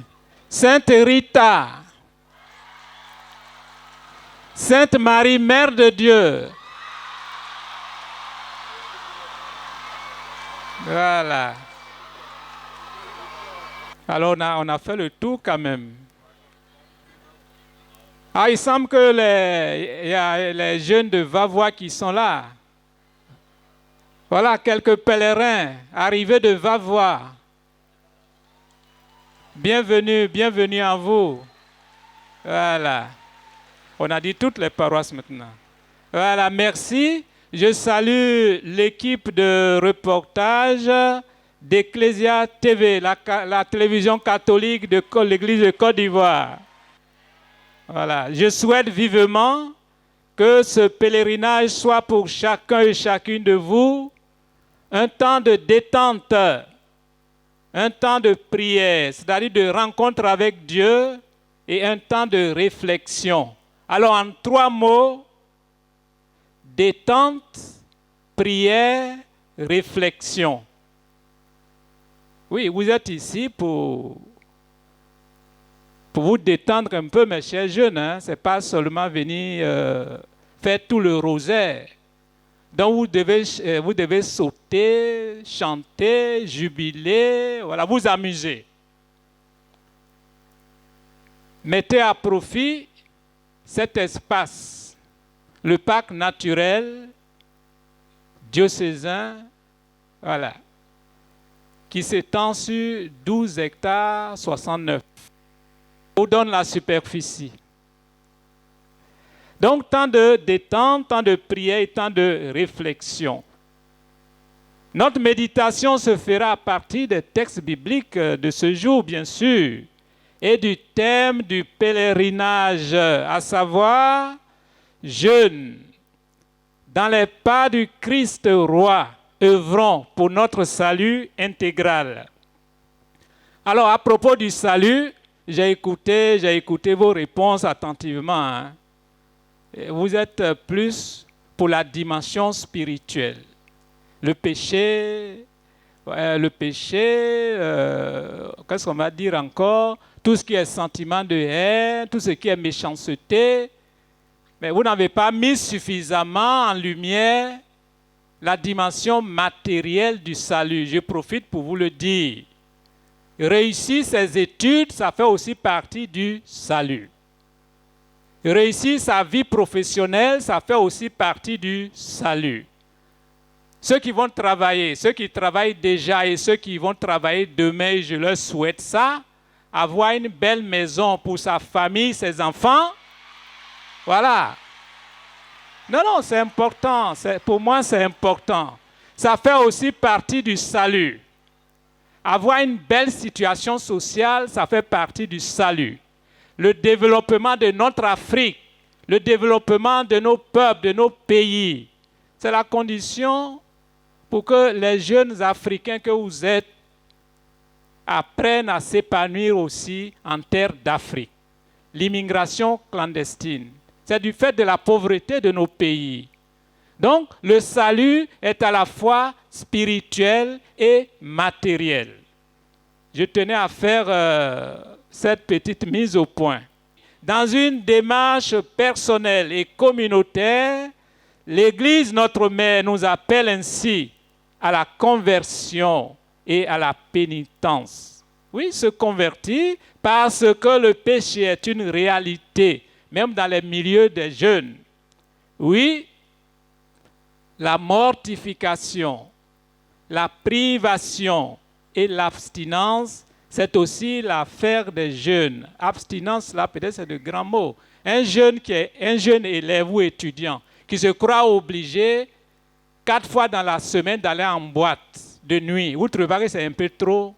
Sainte Rita. Sainte Marie, Mère de Dieu. Voilà. Alors on a fait le tour quand même. Ah, il semble que il y a les jeunes de Vavois qui sont là. Voilà quelques pèlerins arrivés de Vavois. Bienvenue à vous. Voilà. On a dit toutes les paroisses maintenant. Voilà, merci. Je salue l'équipe de reportage d'Ecclesia TV, la télévision catholique de l'Église de Côte d'Ivoire. Voilà. Je souhaite vivement que ce pèlerinage soit pour chacun et chacune de vous un temps de détente, un temps de prière, c'est-à-dire de rencontre avec Dieu et un temps de réflexion. Alors en 3 mots, détente, prière, réflexion. Oui, vous êtes ici pour vous détendre un peu, mes chers jeunes. Hein? Ce n'est pas seulement venir faire tout le rosaire. Donc vous devez sauter, chanter, jubiler, voilà, vous amuser. Mettez à profit cet espace, le parc naturel diocésain, voilà, qui s'étend sur 12 hectares 69. On donne la superficie. Donc, temps de détente, temps de prière et temps de réflexion. Notre méditation se fera à partir des textes bibliques de ce jour, bien sûr, et du thème du pèlerinage, à savoir, jeunes, dans les pas du Christ roi, œuvrons pour notre salut intégral. Alors, à propos du salut, j'ai écouté vos réponses attentivement. Hein. Vous êtes plus pour la dimension spirituelle. Le péché, qu'est-ce qu'on va dire encore? Tout ce qui est sentiment de haine, tout ce qui est méchanceté. Mais vous n'avez pas mis suffisamment en lumière la dimension matérielle du salut. Je profite pour vous le dire. Réussir ses études, ça fait aussi partie du salut. Réussir sa vie professionnelle, ça fait aussi partie du salut. Ceux qui vont travailler, ceux qui travaillent déjà et ceux qui vont travailler demain, je leur souhaite ça, avoir une belle maison pour sa famille, ses enfants. Voilà. Non, c'est important. Pour moi, c'est important. Ça fait aussi partie du salut. Avoir une belle situation sociale, ça fait partie du salut. Le développement de notre Afrique, le développement de nos peuples, de nos pays, c'est la condition pour que les jeunes Africains que vous êtes apprennent à s'épanouir aussi en terre d'Afrique. L'immigration clandestine, c'est du fait de la pauvreté de nos pays. Donc, le salut est à la fois spirituel et matériel. Je tenais à faire cette petite mise au point. Dans une démarche personnelle et communautaire, l'Église, notre mère, nous appelle ainsi à la conversion et à la pénitence. Oui, se convertir parce que le péché est une réalité, même dans les milieux des jeunes. Oui, la mortification, la privation et l'abstinence, c'est aussi l'affaire des jeunes. Abstinence, là, peut-être c'est de grands mots. Un jeune élève ou étudiant qui se croit obligé 4 fois dans la semaine d'aller en boîte de nuit. Vous trouvez pas que c'est un peu trop?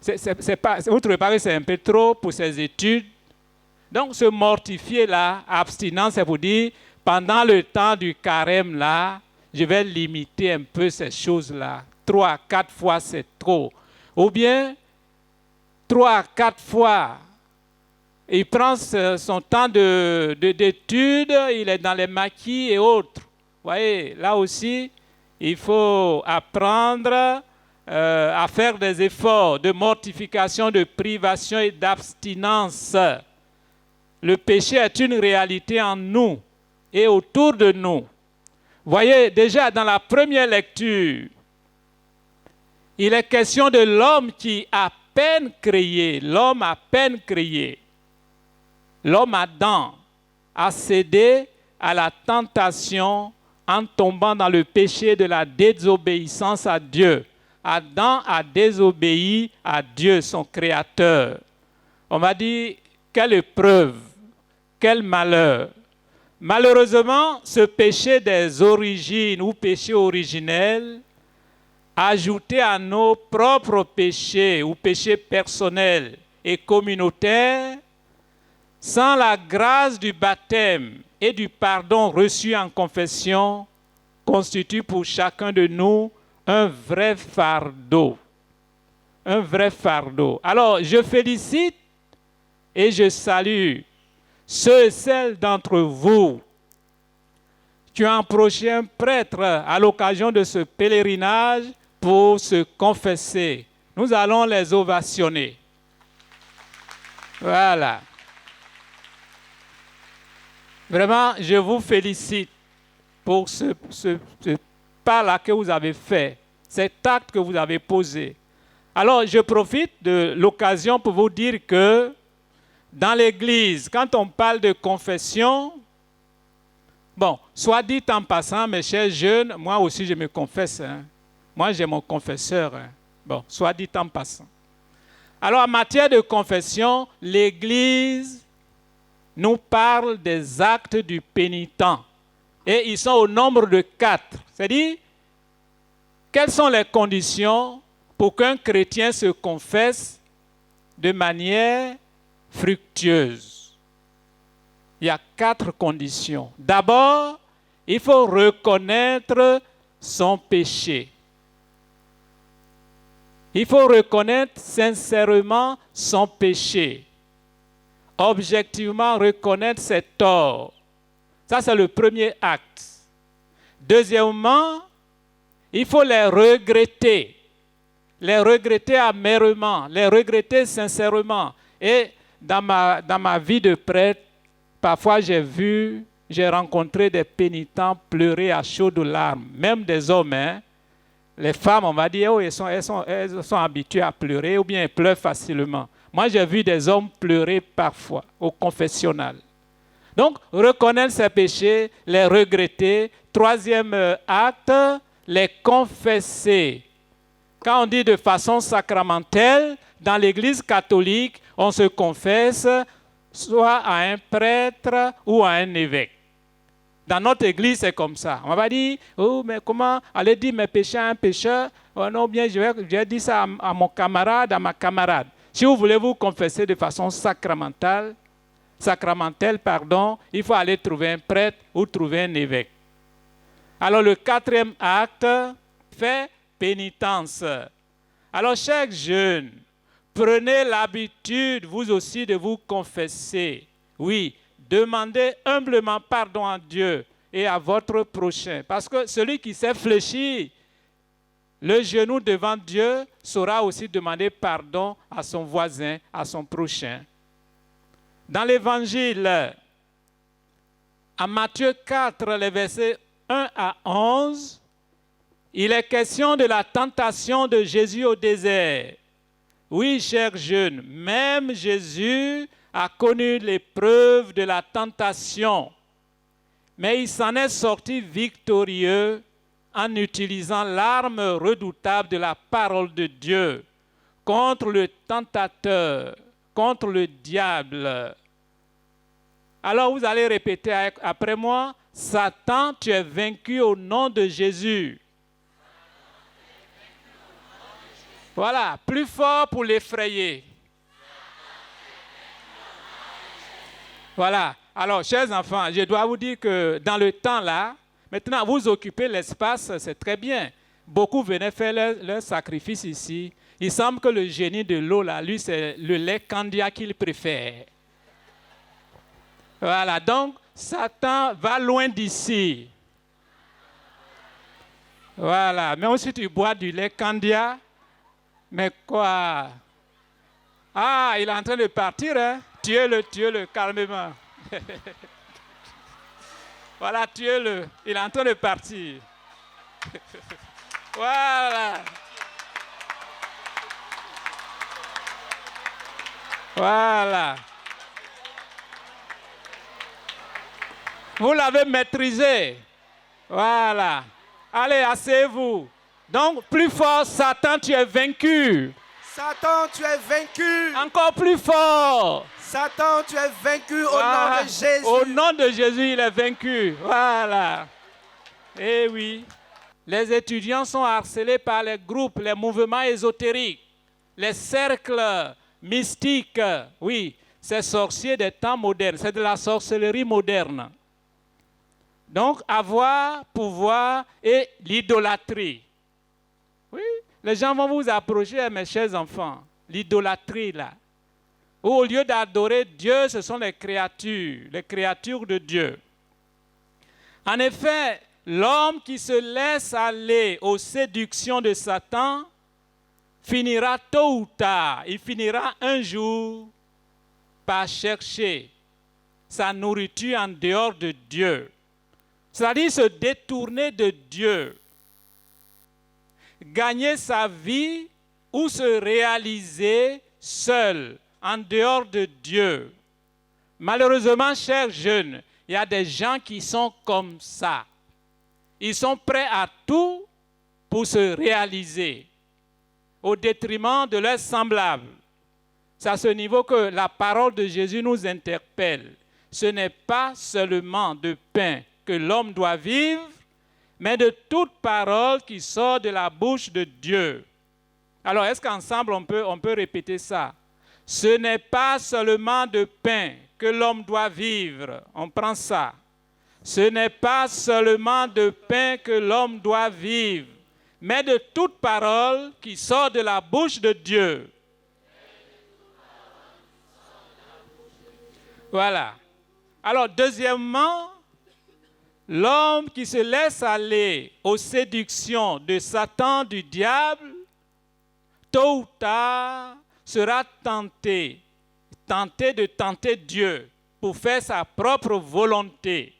Vous trouvez pas que c'est un peu trop pour ses études? Donc, se mortifier là, abstinence, c'est pour dire, pendant le temps du carême là, je vais limiter un peu ces choses-là. 3 à 4 fois, c'est trop. Ou bien, 3 à 4 fois, il prend son temps d'études, il est dans les maquis et autres. Vous voyez, là aussi, il faut apprendre à faire des efforts de mortification, de privation et d'abstinence. Le péché est une réalité en nous et autour de nous. Vous voyez, déjà dans la première lecture, il est question de l'homme qui a peine créé, l'homme à peine créé. L'homme Adam a cédé à la tentation en tombant dans le péché de la désobéissance à Dieu. Adam a désobéi à Dieu, son Créateur. On m'a dit, quelle épreuve, quel malheur. Malheureusement, ce péché des origines ou péché originel, ajouté à nos propres péchés ou péchés personnels et communautaires, sans la grâce du baptême et du pardon reçu en confession, constitue pour chacun de nous un vrai fardeau. Un vrai fardeau. Alors, je félicite et je salue ceux et celles d'entre vous qui ont approché un prêtre à l'occasion de ce pèlerinage pour se confesser. Nous allons les ovationner. Voilà. Vraiment, je vous félicite pour ce pas-là que vous avez fait, cet acte que vous avez posé. Alors, je profite de l'occasion pour vous dire que dans l'Église, quand on parle de confession, bon, soit dit en passant, mes chers jeunes, moi aussi je me confesse. Hein. Moi, j'ai mon confesseur. Hein. Bon, soit dit en passant. Alors, en matière de confession, l'Église nous parle des actes du pénitent. Et ils sont au nombre de 4. C'est-à-dire, quelles sont les conditions pour qu'un chrétien se confesse de manière fructueuse? Il y a 4 conditions. D'abord, il faut reconnaître son péché. Il faut reconnaître sincèrement son péché. Objectivement reconnaître ses torts. Ça, c'est le premier acte. Deuxièmement, il faut les regretter amèrement, les regretter sincèrement. Et dans ma vie de prêtre, parfois j'ai rencontré des pénitents pleurer à chaudes larmes, même des hommes. Hein. Les femmes, on va dire, oh, elles sont habituées à pleurer ou bien elles pleurent facilement. Moi, j'ai vu des hommes pleurer parfois au confessionnal. Donc, reconnaître ses péchés, les regretter. Troisième acte, les confesser. Quand on dit de façon sacramentelle, dans l'Église catholique, on se confesse soit à un prêtre ou à un évêque. Dans notre Église, c'est comme ça. On va pas dire, oh, mais comment aller dire mes péchés à un pécheur? Oh, non, bien, je vais dire ça à mon camarade, à ma camarade. Si vous voulez vous confesser de façon sacramentelle, il faut aller trouver un prêtre ou trouver un évêque. Alors le quatrième acte fait pénitence. Alors chaque jeune, prenez l'habitude vous aussi de vous confesser. Oui, demandez humblement pardon à Dieu et à votre prochain. Parce que celui qui sait fléchir le genou devant Dieu saura aussi demander pardon à son voisin, à son prochain. Dans l'Évangile, à Matthieu 4, les versets 1 à 11, il est question de la tentation de Jésus au désert. Oui, chers jeunes, même Jésus a connu l'épreuve de la tentation, mais il s'en est sorti victorieux en utilisant l'arme redoutable de la parole de Dieu contre le tentateur, contre le diable. Alors vous allez répéter après moi, Satan, tu es vaincu au nom de Jésus. Voilà, plus fort pour l'effrayer. Voilà. Alors, chers enfants, je dois vous dire que dans le temps là, maintenant vous occupez l'espace, c'est très bien. Beaucoup venaient faire leur sacrifice ici. Il semble que le génie de l'eau là, lui, c'est le lait candia qu'il préfère. Voilà, donc Satan va loin d'ici. Voilà, mais aussi tu bois du lait candia. Mais quoi? Ah, il est en train de partir, hein? Tuez-le, calmement. Voilà, tuez-le. Il est en train de partir. Voilà. Voilà. Vous l'avez maîtrisé. Voilà. Allez, asseyez-vous. Donc, plus fort, Satan, tu es vaincu.
Satan, tu es vaincu.
Encore plus fort.
Satan, tu es vaincu au nom de Jésus.
Au nom de Jésus, il est vaincu. Voilà. Eh oui. Les étudiants sont harcelés par les groupes, les mouvements ésotériques, les cercles mystiques. Oui, c'est sorcier des temps modernes. C'est de la sorcellerie moderne. Donc, avoir, pouvoir et l'idolâtrie. Oui, les gens vont vous approcher, mes chers enfants. L'idolâtrie, là. Où au lieu d'adorer Dieu, ce sont les créatures de Dieu. En effet, l'homme qui se laisse aller aux séductions de Satan finira tôt ou tard, il finira un jour par chercher sa nourriture en dehors de Dieu. C'est-à-dire se détourner de Dieu. Gagner sa vie ou se réaliser seul, en dehors de Dieu. Malheureusement, chers jeunes, il y a des gens qui sont comme ça. Ils sont prêts à tout pour se réaliser, au détriment de leurs semblables. C'est à ce niveau que la parole de Jésus nous interpelle. Ce n'est pas seulement de pain que l'homme doit vivre, mais de toute parole qui sort de la bouche de Dieu. Alors, est-ce qu'ensemble on peut répéter ça? Ce n'est pas seulement de pain que l'homme doit vivre. On prend ça. Ce n'est pas seulement de pain que l'homme doit vivre, mais de toute parole qui sort de la bouche de Dieu. Voilà. Alors, deuxièmement, L'homme qui se laisse aller aux séductions de Satan, du diable, tôt ou tard sera tenté de tenter Dieu pour faire sa propre volonté.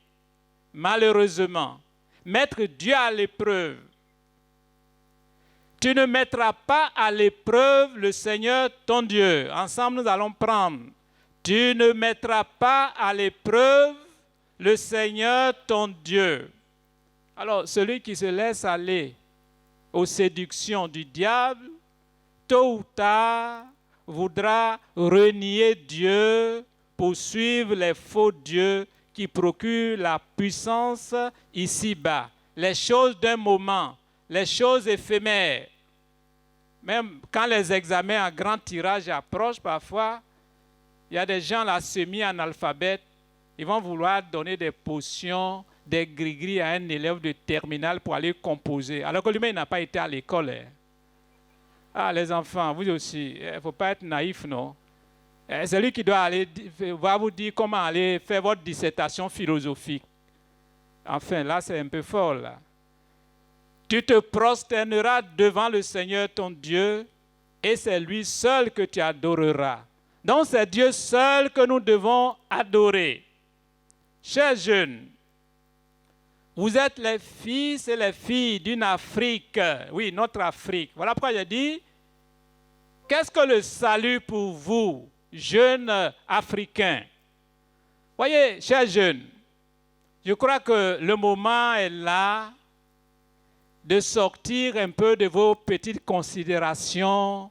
Malheureusement, mettre Dieu à l'épreuve. Tu ne mettras pas à l'épreuve le Seigneur ton Dieu. Ensemble, nous allons prendre. Tu ne mettras pas à l'épreuve le Seigneur ton Dieu. Alors, celui qui se laisse aller aux séductions du diable, tôt ou tard, voudra renier Dieu pour suivre les faux dieux qui procurent la puissance ici-bas, les choses d'un moment, les choses éphémères. Même quand les examens à grand tirage approchent parfois, il y a des gens là semi-analphabètes, ils vont vouloir donner des potions, des gris-gris à un élève de terminale pour aller composer, alors que lui-même n'a pas été à l'école. Ah, les enfants, vous aussi, il ne faut pas être naïf, non? C'est lui qui va vous dire comment aller faire votre dissertation philosophique. Enfin, là, c'est un peu fort, là. Tu te prosterneras devant le Seigneur ton Dieu, et c'est lui seul que tu adoreras. Donc, c'est Dieu seul que nous devons adorer. Chers jeunes, vous êtes les fils et les filles d'une Afrique. Oui, notre Afrique. Voilà pourquoi j'ai dit, qu'est-ce que le salut pour vous, jeunes Africains? Voyez, chers jeunes, je crois que le moment est là de sortir un peu de vos petites considérations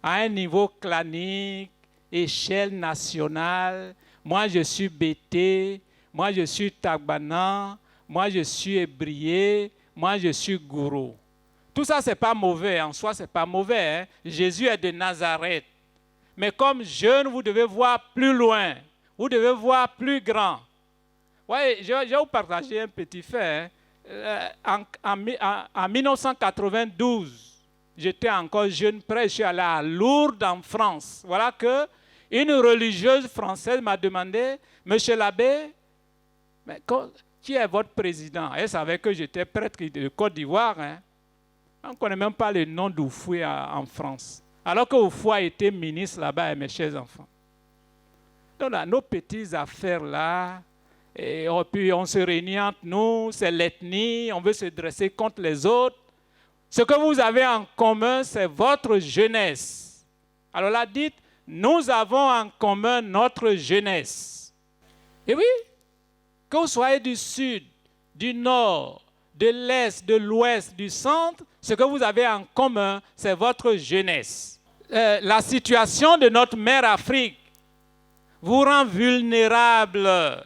à un niveau clanique, échelle nationale. Moi, je suis Bété, moi, je suis Tagbana, moi, je suis Ébrié, moi, je suis Gourou. Tout ça, ce n'est pas mauvais. En soi, ce n'est pas mauvais. Hein? Jésus est de Nazareth. Mais comme jeune, vous devez voir plus loin. Vous devez voir plus grand. Ouais, je vais vous partager un petit fait. Hein? En 1992, j'étais encore jeune prêtre, je suis allé à Lourdes en France. Voilà que une religieuse française m'a demandé, Monsieur l'abbé, mais qui est votre président? Elle savait que j'étais prêtre de Côte d'Ivoire. Hein? On ne connaît même pas le nom d'Oufoué en France. Alors que Oufoué était ministre là-bas, mes chers enfants. Donc là, nos petites affaires là, et puis on se réunit entre nous, c'est l'ethnie, on veut se dresser contre les autres. Ce que vous avez en commun, c'est votre jeunesse. Alors là, dites, nous avons en commun notre jeunesse. Et oui, que vous soyez du sud, du nord, de l'est, de l'ouest, du centre, ce que vous avez en commun, c'est votre jeunesse. La situation de notre mère Afrique vous rend vulnérable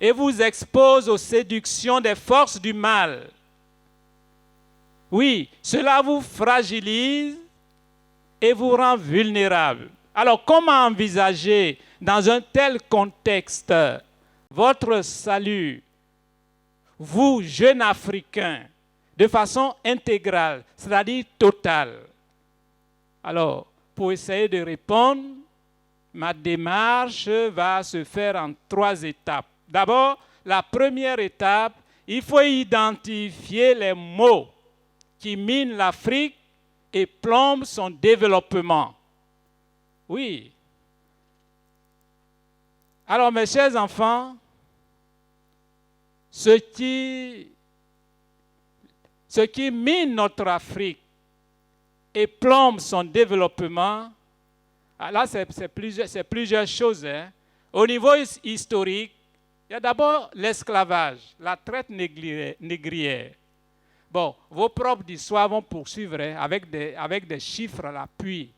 et vous expose aux séductions des forces du mal. Oui, cela vous fragilise et vous rend vulnérable. Alors, comment envisager dans un tel contexte votre salut, vous, jeunes Africains, de façon intégrale, c'est-à-dire totale? Alors, pour essayer de répondre, ma démarche va se faire en 3 étapes. D'abord, la première étape, il faut identifier les maux qui minent l'Afrique et plombent son développement. Oui. Alors, mes chers enfants, ce qui mine notre Afrique et plombe son développement, là, c'est plusieurs choses. Hein. Au niveau historique, il y a d'abord l'esclavage, la traite négrière. Bon, vos profs d'histoire vont poursuivre hein, avec des chiffres à l'appui.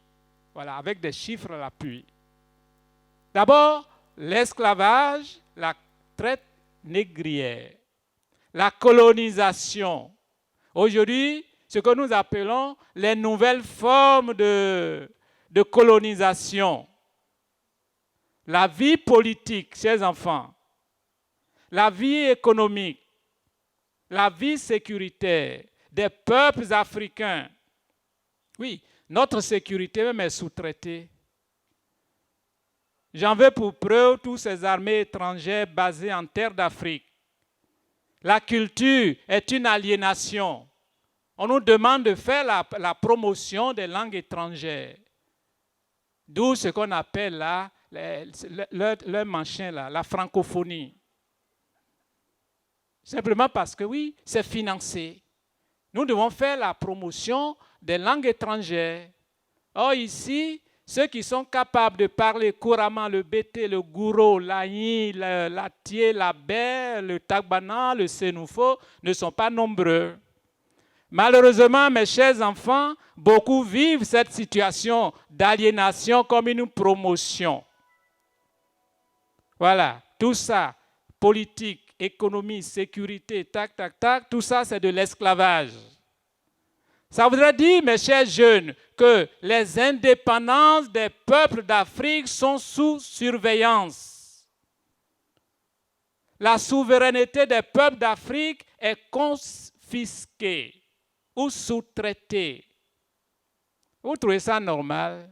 Voilà, avec des chiffres à l'appui. D'abord, l'esclavage, la traite négrière, la colonisation. Aujourd'hui, ce que nous appelons les nouvelles formes de colonisation. La vie politique, chers enfants, la vie économique, la vie sécuritaire des peuples africains. Oui, notre sécurité même est sous-traitée. J'en veux pour preuve tous ces armées étrangères basées en terre d'Afrique. La culture est une aliénation. On nous demande de faire la promotion des langues étrangères. D'où ce qu'on appelle là, le machin là, la francophonie. Simplement parce que oui, c'est financé. Nous devons faire la promotion des langues étrangères. Or ici, ceux qui sont capables de parler couramment le bété, le gouro, l'aïe, l'atié, la baie, le tagbana, le sénoufo ne sont pas nombreux. Malheureusement, mes chers enfants, beaucoup vivent cette situation d'aliénation comme une promotion. Voilà, tout ça, politique, économie, sécurité, tac, tac, tac, tout ça c'est de l'esclavage. Ça voudrait dire, mes chers jeunes, que les indépendances des peuples d'Afrique sont sous surveillance. La souveraineté des peuples d'Afrique est confisquée ou sous-traitée. Vous trouvez ça normal?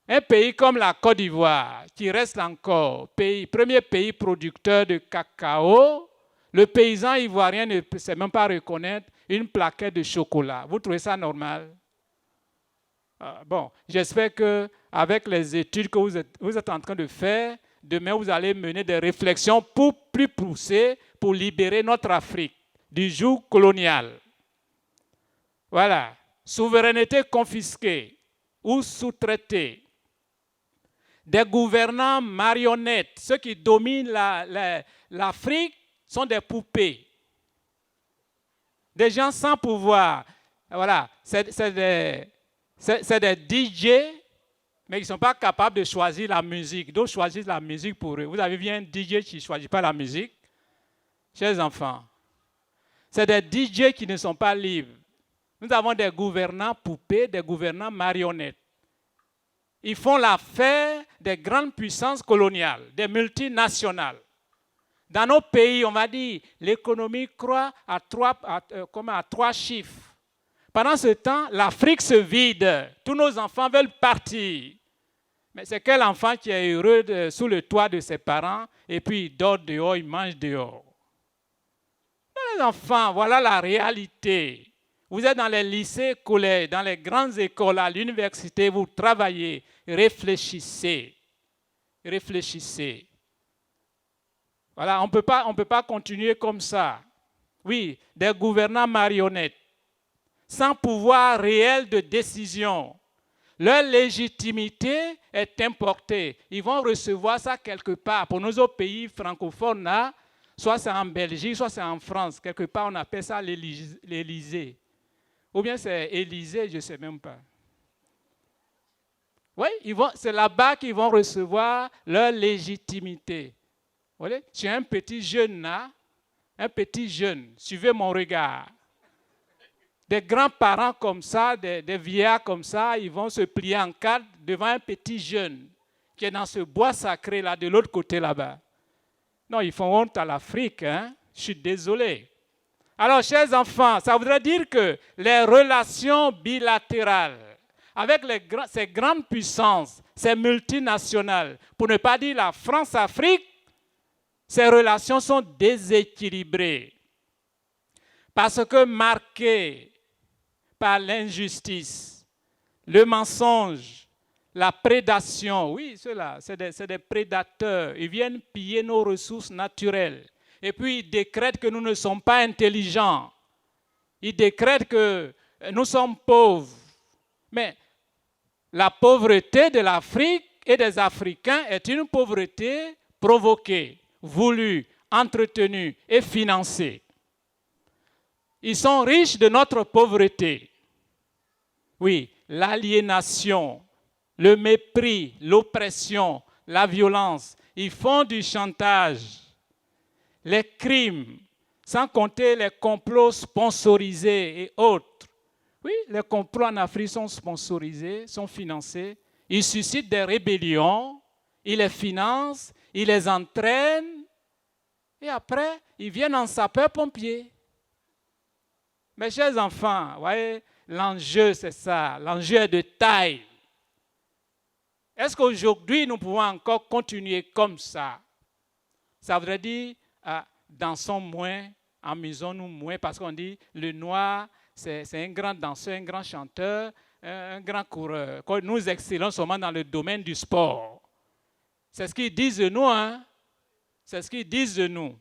Un pays comme la Côte d'Ivoire, qui reste encore premier pays producteur de cacao, le paysan ivoirien ne sait même pas reconnaître une plaquette de chocolat. Vous trouvez ça normal? Bon, j'espère qu'avec les études que vous êtes en train de faire, demain vous allez mener des réflexions plus poussées pour libérer notre Afrique du joug colonial. Voilà, souveraineté confisquée ou sous-traitée. Des gouvernants marionnettes, ceux qui dominent l'Afrique sont des poupées. Des gens sans pouvoir. Voilà, c'est des DJ, mais ils ne sont pas capables de choisir la musique. D'autres choisissent la musique pour eux. Vous avez vu un DJ qui ne choisit pas la musique? Chers enfants, c'est des DJ qui ne sont pas libres. Nous avons des gouvernants poupées, des gouvernants marionnettes. Ils font l'affaire des grandes puissances coloniales, des multinationales. Dans nos pays, on va dire, l'économie croît à trois chiffres. Pendant ce temps, l'Afrique se vide. Tous nos enfants veulent partir. Mais c'est quel enfant qui est heureux sous le toit de ses parents et puis il dort dehors, il mange dehors? Les enfants, voilà la réalité. Vous êtes dans les lycées, collèges, dans les grandes écoles, à l'université, vous travaillez, réfléchissez. Réfléchissez. Voilà, on ne peut pas continuer comme ça. Oui, des gouvernants marionnettes, sans pouvoir réel de décision. Leur légitimité est importée. Ils vont recevoir ça quelque part. Pour nos autres pays francophones, là, soit c'est en Belgique, soit c'est en France. Quelque part, on appelle ça l'Élysée. Ou bien c'est Élysée, je ne sais même pas. Oui, c'est là-bas qu'ils vont recevoir leur légitimité. Vous voyez, je suis un petit jeune là, un petit jeune, suivez mon regard. Des grands-parents comme ça, des vieillards comme ça, ils vont se plier en quatre devant un petit jeune qui est dans ce bois sacré là, de l'autre côté là-bas. Non, ils font honte à l'Afrique, hein? Je suis désolé. Alors, chers enfants, ça voudrait dire que les relations bilatérales avec ces grandes puissances, ces multinationales, pour ne pas dire la France-Afrique, ces relations sont déséquilibrées. Parce que marquées par l'injustice, le mensonge, la prédation, oui, ceux-là, c'est des prédateurs. Ils viennent piller nos ressources naturelles. Et puis, ils décrètent que nous ne sommes pas intelligents. Ils décrètent que nous sommes pauvres. Mais la pauvreté de l'Afrique et des Africains est une pauvreté provoquée, voulue, entretenue et financée. Ils sont riches de notre pauvreté. Oui, l'aliénation, le mépris, l'oppression, la violence. Ils font du chantage. Les crimes, sans compter les complots sponsorisés et autres. Oui, les complots en Afrique sont sponsorisés, sont financés. Ils suscitent des rébellions, ils les financent, ils les entraînent. Et après, ils viennent en sapeurs-pompiers. Mes chers enfants, vous voyez, l'enjeu c'est ça. L'enjeu est de taille. Est-ce qu'aujourd'hui, nous pouvons encore continuer comme ça? Ça voudrait dire, dansons moins, amusons-nous moins, parce qu'on dit, le noir, c'est un grand danseur, un grand chanteur, un grand coureur. Nous excellons seulement dans le domaine du sport. C'est ce qu'ils disent de nous, hein? C'est ce qu'ils disent de nous.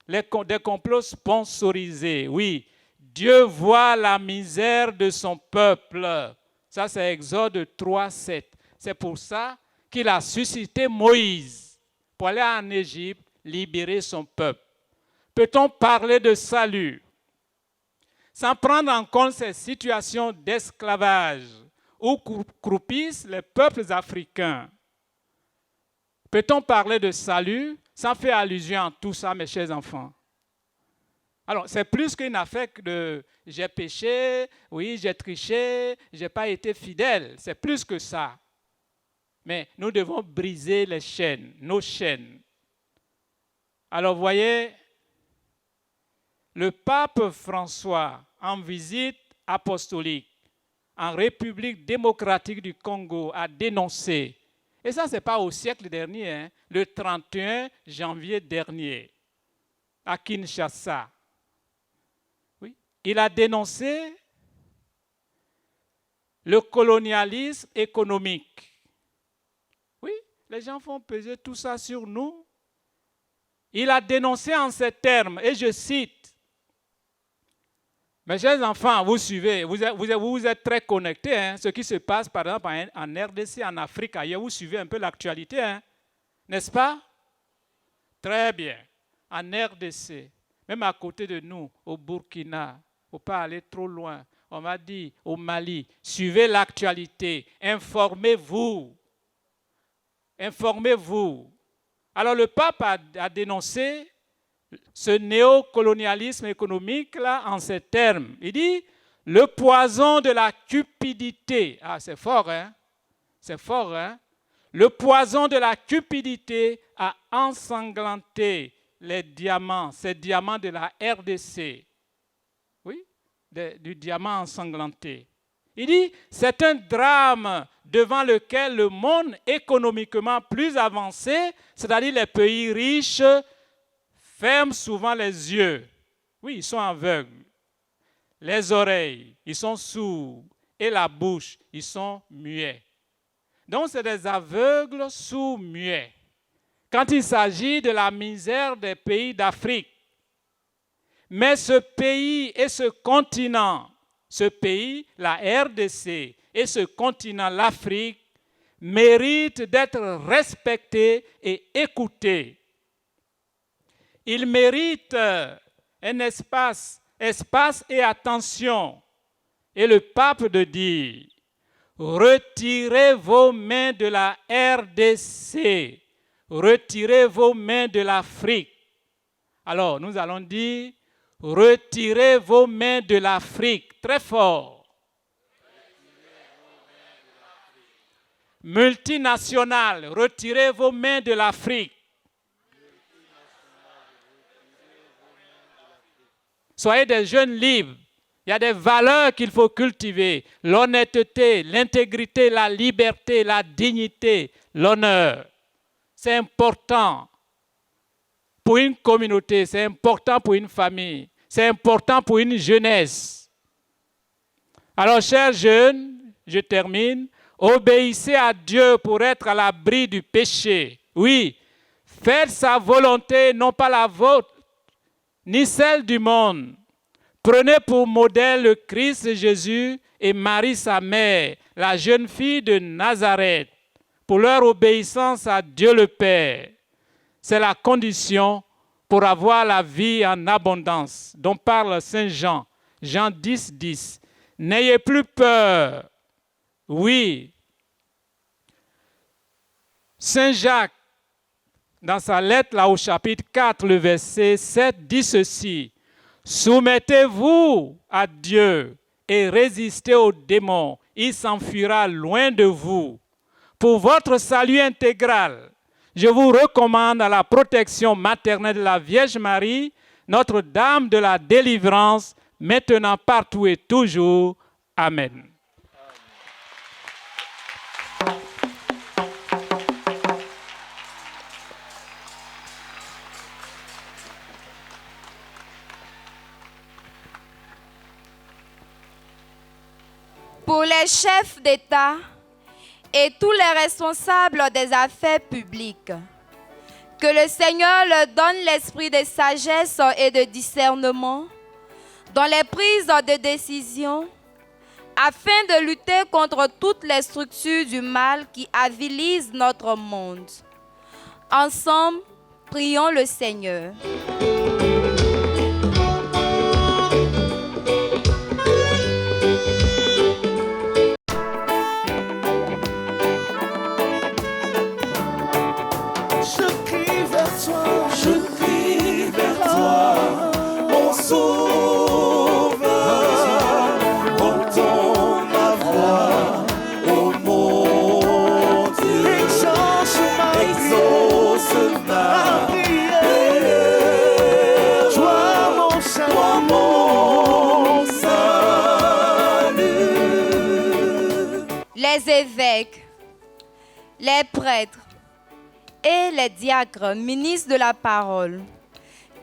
Des complots sponsorisés, oui. Dieu voit la misère de son peuple. Ça, c'est Exode 3:7. C'est pour ça qu'il a suscité Moïse pour aller en Égypte, libérer son peuple. Peut-on parler de salut sans prendre en compte ces situations d'esclavage où croupissent les peuples africains? Peut-on parler de salut sans faire allusion à tout ça, mes chers enfants? Alors, c'est plus qu'une affaire de « j'ai péché, oui, j'ai triché, je n'ai pas été fidèle ». C'est plus que ça. Mais nous devons briser les chaînes, nos chaînes. Alors, vous voyez, le pape François, en visite apostolique en République démocratique du Congo, a dénoncé, et ça, ce n'est pas au siècle dernier, hein, le 31 janvier dernier, à Kinshasa. Oui, il a dénoncé le colonialisme économique. Oui, les gens font peser tout ça sur nous. Il a dénoncé en ces termes, et je cite, mes chers enfants, vous suivez, vous êtes très connectés, hein, ce qui se passe par exemple en RDC, en Afrique, ailleurs, vous suivez un peu l'actualité, hein, n'est-ce pas? Très bien. En RDC, même à côté de nous, au Burkina, il ne faut pas aller trop loin. On m'a dit au Mali, suivez l'actualité, informez-vous. Informez-vous. Alors le pape a dénoncé ce néocolonialisme économique-là en ces termes. Il dit, le poison de la cupidité. Ah, c'est fort, hein? C'est fort, hein? Le poison de la cupidité a ensanglanté les diamants, ces diamants de la RDC. Oui, du diamant ensanglanté. Il dit, c'est un drame devant lequel le monde économiquement plus avancé, c'est-à-dire les pays riches, ferment souvent les yeux. Oui, ils sont aveugles. Les oreilles, ils sont sourds. Et la bouche, ils sont muets. Donc, c'est des aveugles, sourds, muets. Quand il s'agit de la misère des pays d'Afrique. Mais ce pays et ce continent, ce pays, la RDC, et ce continent, l'Afrique, méritent d'être respectés et écoutés. Ils méritent un espace et attention. Et le pape de dire, retirez vos mains de la RDC, retirez vos mains de l'Afrique. Alors, nous allons dire, retirez vos mains de l'Afrique, très fort. Multinationales, retirez vos mains de l'Afrique. Soyez des jeunes libres. Il y a des valeurs qu'il faut cultiver. L'honnêteté, l'intégrité, la liberté, la dignité, l'honneur. C'est important pour une communauté, c'est important pour une famille, c'est important pour une jeunesse. Alors, chers jeunes, je termine. Obéissez à Dieu pour être à l'abri du péché. Oui, faites sa volonté, non pas la vôtre, ni celle du monde. Prenez pour modèle le Christ Jésus et Marie sa mère, la jeune fille de Nazareth, pour leur obéissance à Dieu le Père. C'est la condition pour avoir la vie en abondance, dont parle Saint Jean, Jean 10, 10. N'ayez plus peur. Oui. Saint Jacques, dans sa lettre là au chapitre 4, le verset 7, dit ceci. Soumettez-vous à Dieu et résistez aux démons. Il s'enfuira loin de vous. Pour votre salut intégral, je vous recommande à la protection maternelle de la Vierge Marie, Notre-Dame de la délivrance, maintenant, partout et toujours. Amen.
pour les chefs d'État et tous les responsables des affaires publiques. Que le Seigneur leur donne l'esprit de sagesse et de discernement dans les prises de décision, afin de lutter contre toutes les structures du mal qui avilisent notre monde. Ensemble, prions le Seigneur.
Je crie vers toi, mon sauveur. Entends ma voix, ô mon Dieu. Exauce ma prière. Toi mon salut.
Les évêques, les prêtres et les diacres, ministres de la parole,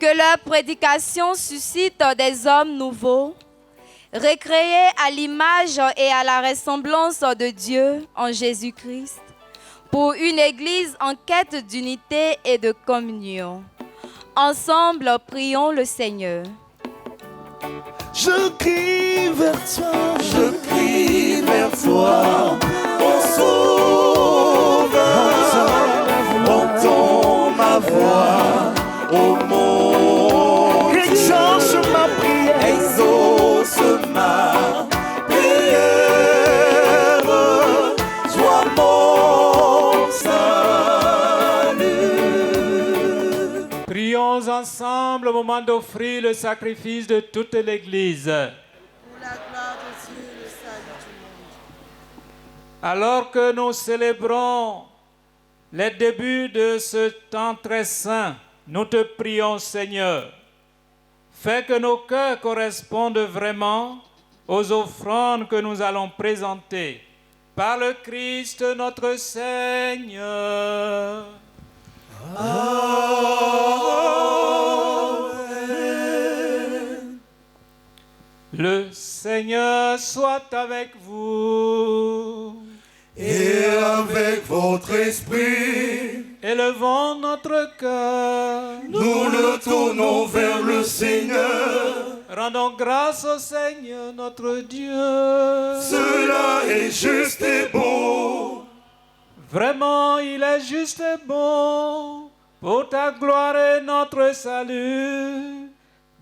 que leur prédication suscite des hommes nouveaux, recréés à l'image et à la ressemblance de Dieu en Jésus-Christ, pour une église en quête d'unité et de communion. Ensemble, prions le Seigneur.
Je crie vers toi, mon sauveur. Entends ma voix, ô mon Dieu. Exauce ma prière. Exauce ma prière. Sois mon salut.
Prions ensemble au moment d'offrir le sacrifice de toute l'Église.
Pour la gloire de Dieu et le salut du monde.
Alors que nous célébrons les débuts de ce temps très saint, nous te prions, Seigneur. Fais que nos cœurs correspondent vraiment aux offrandes que nous allons présenter par le Christ notre Seigneur. Amen. Le Seigneur soit avec vous.
Et avec votre esprit,
élevons notre cœur.
Nous le tournons vers le Seigneur.
Rendons grâce au Seigneur notre Dieu.
Cela est juste et bon.
Vraiment, il est juste et bon, pour ta gloire et notre salut,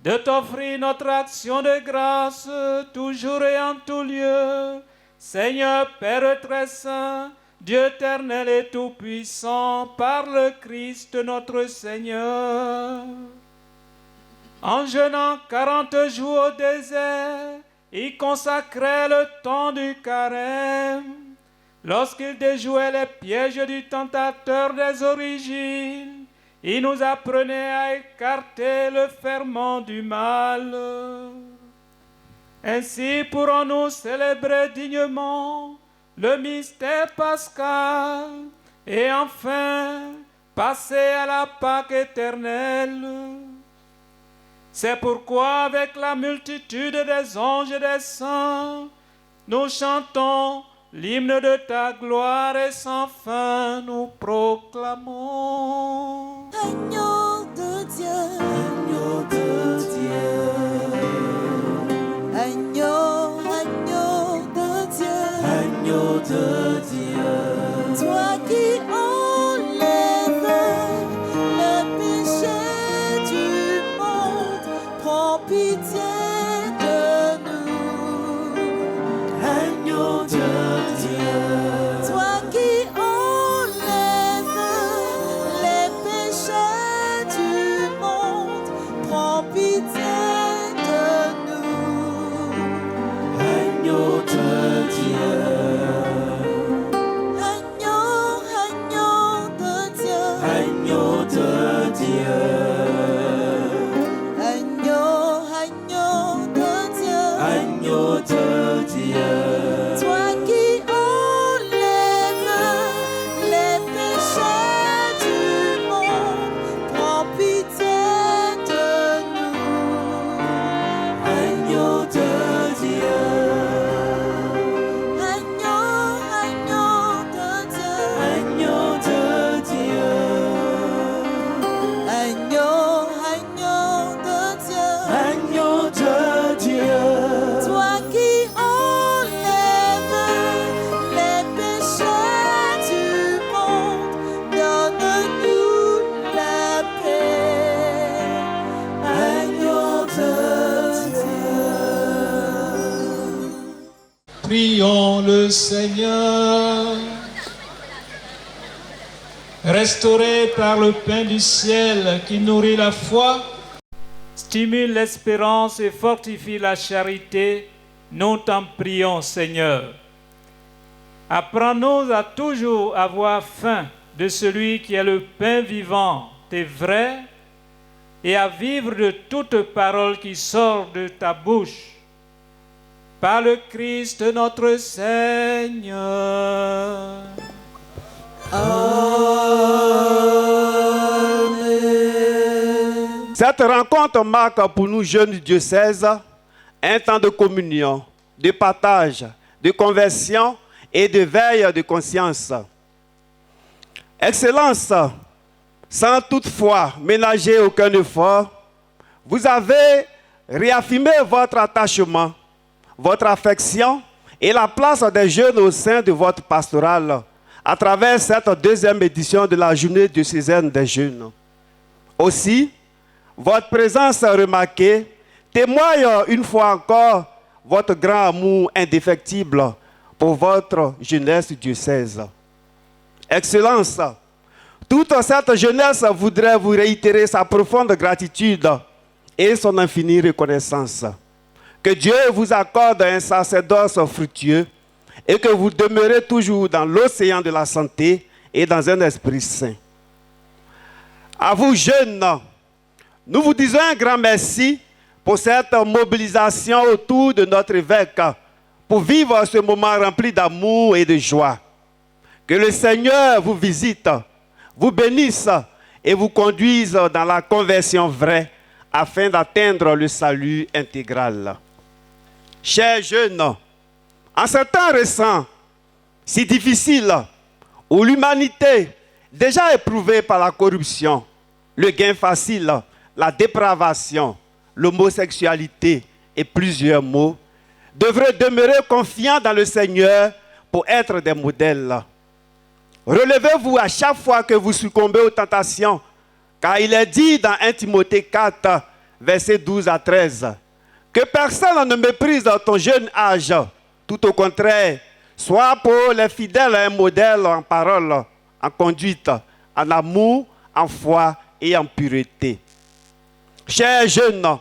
de t'offrir notre action de grâce, toujours et en tout lieu. Seigneur Père très saint, Dieu éternel et tout-puissant, par le Christ notre Seigneur. En jeûnant 40 jours au désert, il consacrait le temps du carême. Lorsqu'il déjouait les pièges du tentateur des origines, il nous apprenait à écarter le ferment du mal. Ainsi pourrons-nous célébrer dignement le mystère pascal et enfin passer à la Pâque éternelle. C'est pourquoi avec la multitude des anges et des saints, nous chantons l'hymne de ta gloire et sans fin nous proclamons.
Agneau de Dieu, agneau de Dieu. Agneau, agneau de Dieu, agneau de Dieu. Toi qui enlèves le péché du monde, prends pitié de nous. Agneau de Dieu. Toi qui enlèves les péchés du monde, prends pitié de nous. Agneau de Dieu. Agneau,
prions le Seigneur. Restauré par le pain du ciel qui nourrit la foi, stimule l'espérance et fortifie la charité, nous t'en prions, Seigneur. Apprends-nous à toujours avoir faim de celui qui est le pain vivant et vrai, et à vivre de toute parole qui sort de ta bouche. Par le Christ notre Seigneur.
Amen. Cette rencontre marque pour nous jeunes du diocèse un temps de communion, de partage, de conversion et de veille de conscience. Excellence, sans toutefois ménager aucun effort, vous avez réaffirmé votre attachement, votre affection et la place des jeunes au sein de votre pastorale à travers cette deuxième édition de la journée diocésaine des jeunes. Aussi, votre présence remarquée témoigne une fois encore votre grand amour indéfectible pour votre jeunesse diocèse. Excellence, toute cette jeunesse voudrait vous réitérer sa profonde gratitude et son infinie reconnaissance. Que Dieu vous accorde un sacerdoce fructueux et que vous demeurez toujours dans l'océan de la santé et dans un esprit saint. À vous jeunes, nous vous disons un grand merci pour cette mobilisation autour de notre évêque pour vivre ce moment rempli d'amour et de joie. Que le Seigneur vous visite, vous bénisse et vous conduise dans la conversion vraie afin d'atteindre le salut intégral. Chers jeunes, en ce temps récent, si difficile, où l'humanité, déjà éprouvée par la corruption, le gain facile, la dépravation, l'homosexualité et plusieurs maux, devrait demeurer confiants dans le Seigneur pour être des modèles. Relevez-vous à chaque fois que vous succombez aux tentations, car il est dit dans 1 Timothée 4, versets 12 à 13, que personne ne méprise ton jeune âge. Tout au contraire, sois pour les fidèles un modèle en parole, en conduite, en amour, en foi et en pureté. Chers jeunes,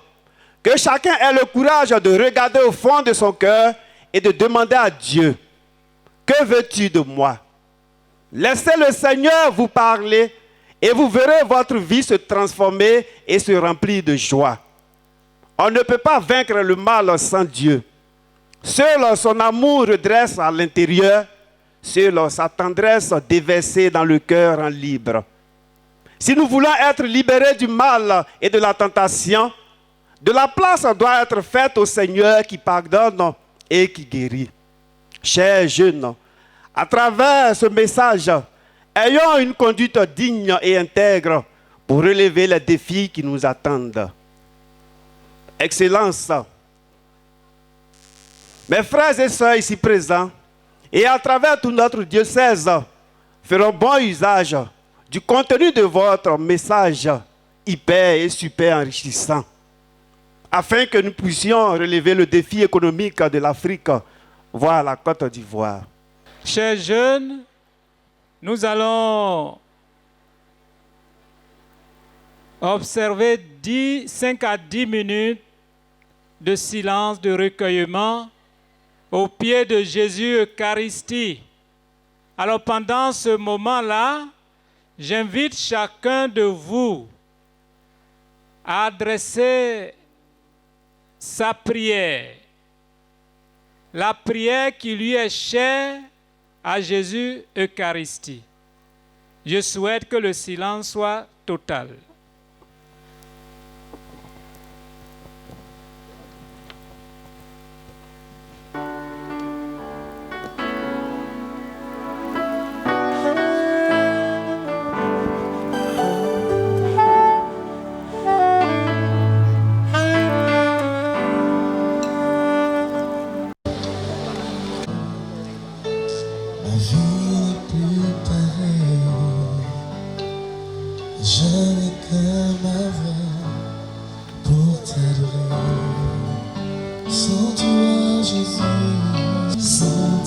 que chacun ait le courage de regarder au fond de son cœur et de demander à Dieu, que veux-tu de moi? Laissez le Seigneur vous parler et vous verrez votre vie se transformer et se remplir de joie. On ne peut pas vaincre le mal sans Dieu. Seul son amour redresse à l'intérieur, seule sa tendresse déversée dans le cœur rend libre. Si nous voulons être libérés du mal et de la tentation, de la place doit être faite au Seigneur qui pardonne et qui guérit. Chers jeunes, à travers ce message, ayons une conduite digne et intègre pour relever les défis qui nous attendent. Excellence, mes frères et sœurs ici présents, et à travers tout notre diocèse, feront bon usage du contenu de votre message hyper et super enrichissant, afin que nous puissions relever le défi économique de l'Afrique, voire la Côte d'Ivoire.
Chers jeunes, nous allons observer 5 à 10 minutes de silence, de recueillement au pied de Jésus Eucharistie. Alors pendant ce moment-là, j'invite chacun de vous à adresser sa prière, la prière qui lui est chère à Jésus Eucharistie. Je souhaite que le silence soit total.
Jamais comme avant pour t'adorer. Sans toi, Jésus, sans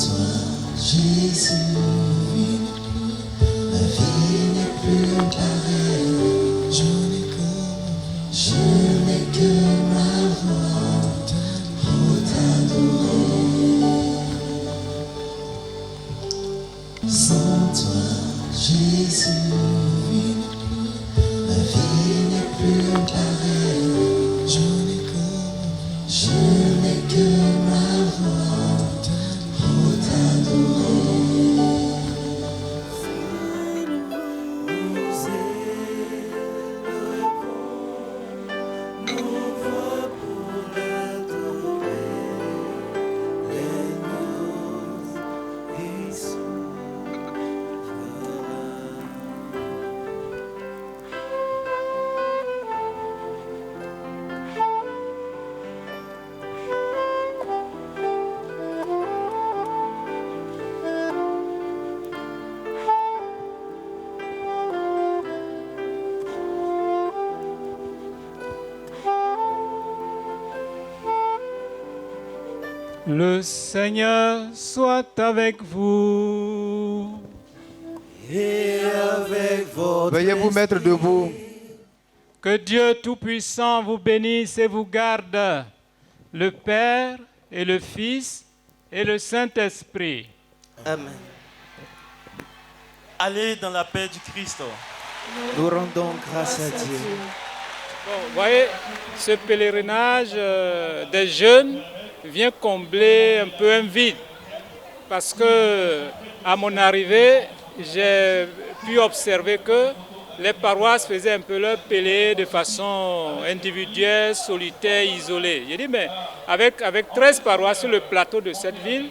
Le Seigneur soit avec vous.
Et avec votre
Veuillez vous mettre debout.
Que Dieu Tout-Puissant vous bénisse et vous garde, le Père et le Fils et le Saint-Esprit.
Amen. Allez dans la paix du Christ.
Nous rendons grâce à Dieu.
Bon, vous voyez, ce pèlerinage des jeunes vient combler un peu un vide. Parce que, à mon arrivée, j'ai pu observer que les paroisses faisaient un peu leur pèlerin de façon individuelle, solitaire, isolée. J'ai dit, mais avec 13 paroisses sur le plateau de cette ville,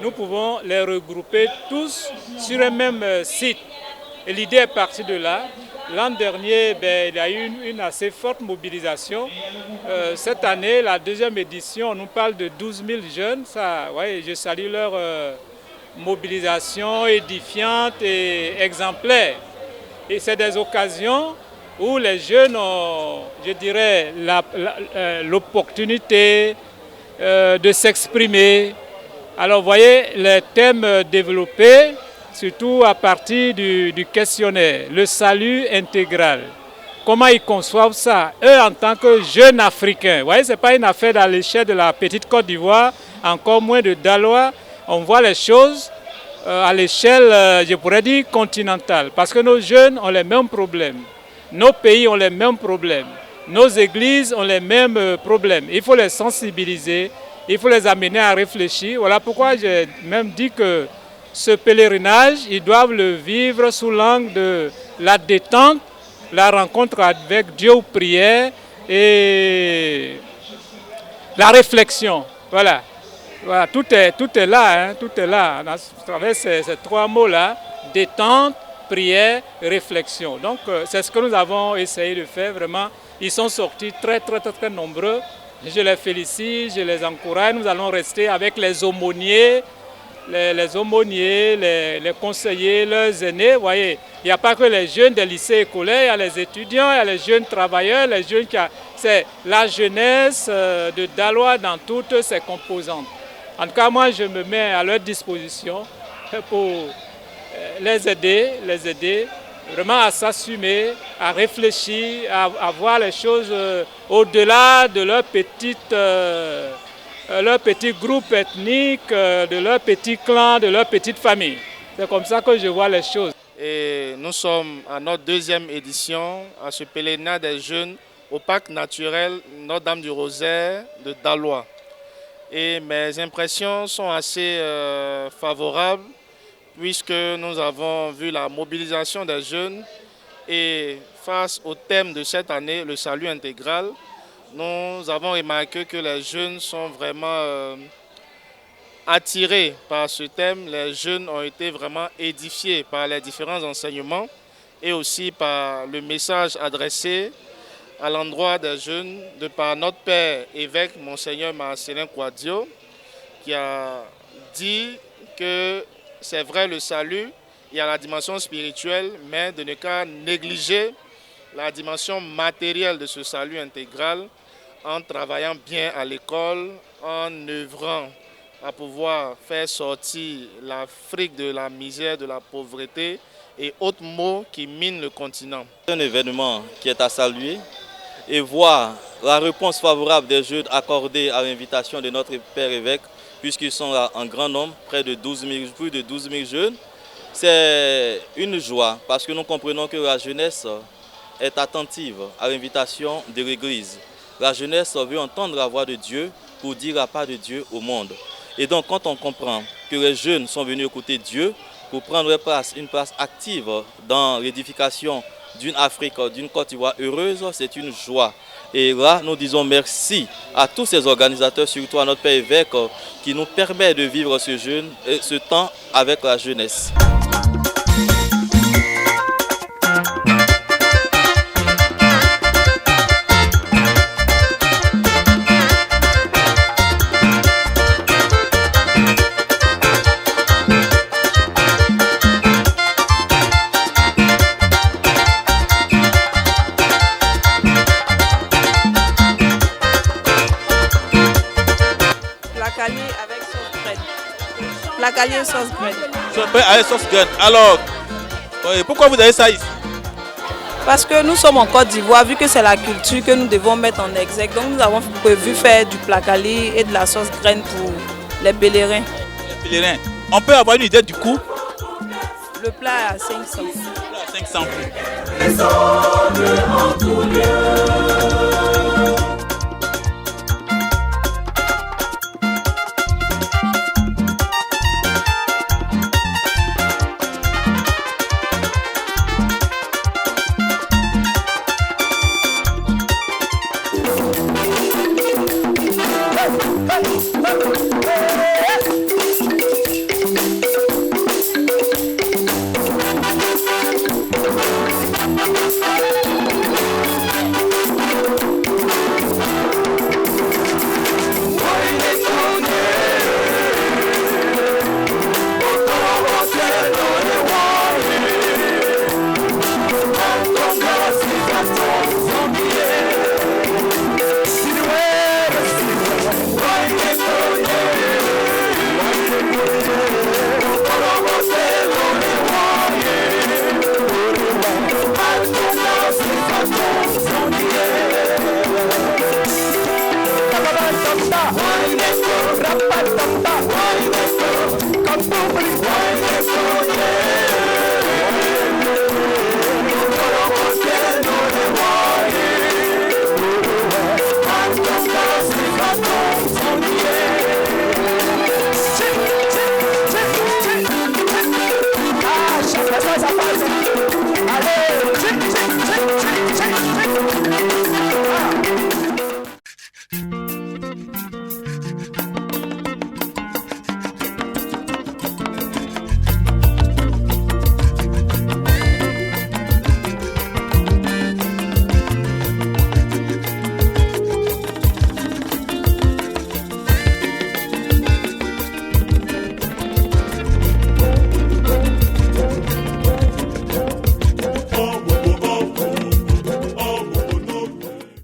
nous pouvons les regrouper tous sur un même site. Et l'idée est partie de là. L'an dernier, il y a eu une assez forte mobilisation. Cette année, la deuxième édition, on nous parle de 12 000 jeunes. Ça, ouais, je salue leur mobilisation édifiante et exemplaire. Et c'est des occasions où les jeunes ont, je dirais, l'opportunité de s'exprimer. Alors, vous voyez, les thèmes développés, surtout à partir du questionnaire, le salut intégral. Comment ils conçoivent ça, eux en tant que jeunes Africains. Vous voyez, ce n'est pas une affaire à l'échelle de la petite Côte d'Ivoire, encore moins de Daloa. On voit les choses à l'échelle, je pourrais dire, continentale. Parce que nos jeunes ont les mêmes problèmes. Nos pays ont les mêmes problèmes. Nos églises ont les mêmes problèmes. Il faut les sensibiliser, il faut les amener à réfléchir. Voilà pourquoi j'ai même dit que ce pèlerinage, ils doivent le vivre sous l'angle de la détente, la rencontre avec Dieu ou prière et la réflexion. Voilà. Voilà, tout est là, hein, tout est là. À travers ces trois mots-là, détente, prière, réflexion. Donc, c'est ce que nous avons essayé de faire, vraiment. Ils sont sortis très nombreux. Je les félicite, je les encourage. Nous allons rester avec les aumôniers, les conseillers, leurs aînés. Vous voyez, il n'y a pas que les jeunes des lycées écolaires, il y a les étudiants, il y a les jeunes travailleurs, les jeunes c'est la jeunesse de Daloa dans toutes ses composantes. En tout cas, moi, je me mets à leur disposition pour les aider vraiment à s'assumer, à réfléchir, à voir les choses au-delà de leur petit groupe ethnique, de leur petit clan, de leur petite famille. C'est comme ça que je vois les choses.
Et nous sommes à notre deuxième édition, à ce pèlerinage des jeunes au parc naturel Notre-Dame du Rosaire de Daloa. Et mes impressions sont assez favorables puisque nous avons vu la mobilisation des jeunes et face au thème de cette année, le salut intégral, nous avons remarqué que les jeunes sont vraiment attirés par ce thème. Les jeunes ont été vraiment édifiés par les différents enseignements et aussi par le message adressé à l'endroit des jeunes de par notre père évêque, Monseigneur Marcelin Kouadio, qui a dit que c'est vrai le salut, il y a la dimension spirituelle, mais de ne pas négliger la dimension matérielle de ce salut intégral en travaillant bien à l'école, en œuvrant à pouvoir faire sortir l'Afrique de la misère, de la pauvreté et autres maux qui minent le continent.
C'est un événement qui est à saluer et voir la réponse favorable des jeunes accordés à l'invitation de notre Père évêque, puisqu'ils sont là en grand nombre, plus de 12 000 jeunes. C'est une joie parce que nous comprenons que la jeunesse est attentive à l'invitation de l'Église. La jeunesse veut entendre la voix de Dieu pour dire la part de Dieu au monde. Et donc quand on comprend que les jeunes sont venus écouter Dieu pour prendre une place active dans l'édification d'une Afrique, d'une Côte d'Ivoire heureuse, c'est une joie. Et là, nous disons merci à tous ces organisateurs, surtout à notre Père évêque, qui nous permet de vivre ce temps avec la jeunesse.
Placalier avec sauce graine.
Avec sauce graine. Alors, pourquoi vous avez ça ici?
Parce que nous sommes en Côte d'Ivoire, vu que c'est la culture que nous devons mettre en exergue. Donc nous avons prévu faire du placalier et de la sauce graine pour les pèlerins.
Les pèlerins. On peut avoir une idée du coût?
Le plat est à 500.
Le plat à 500.
Les hommes en tout lieu. Come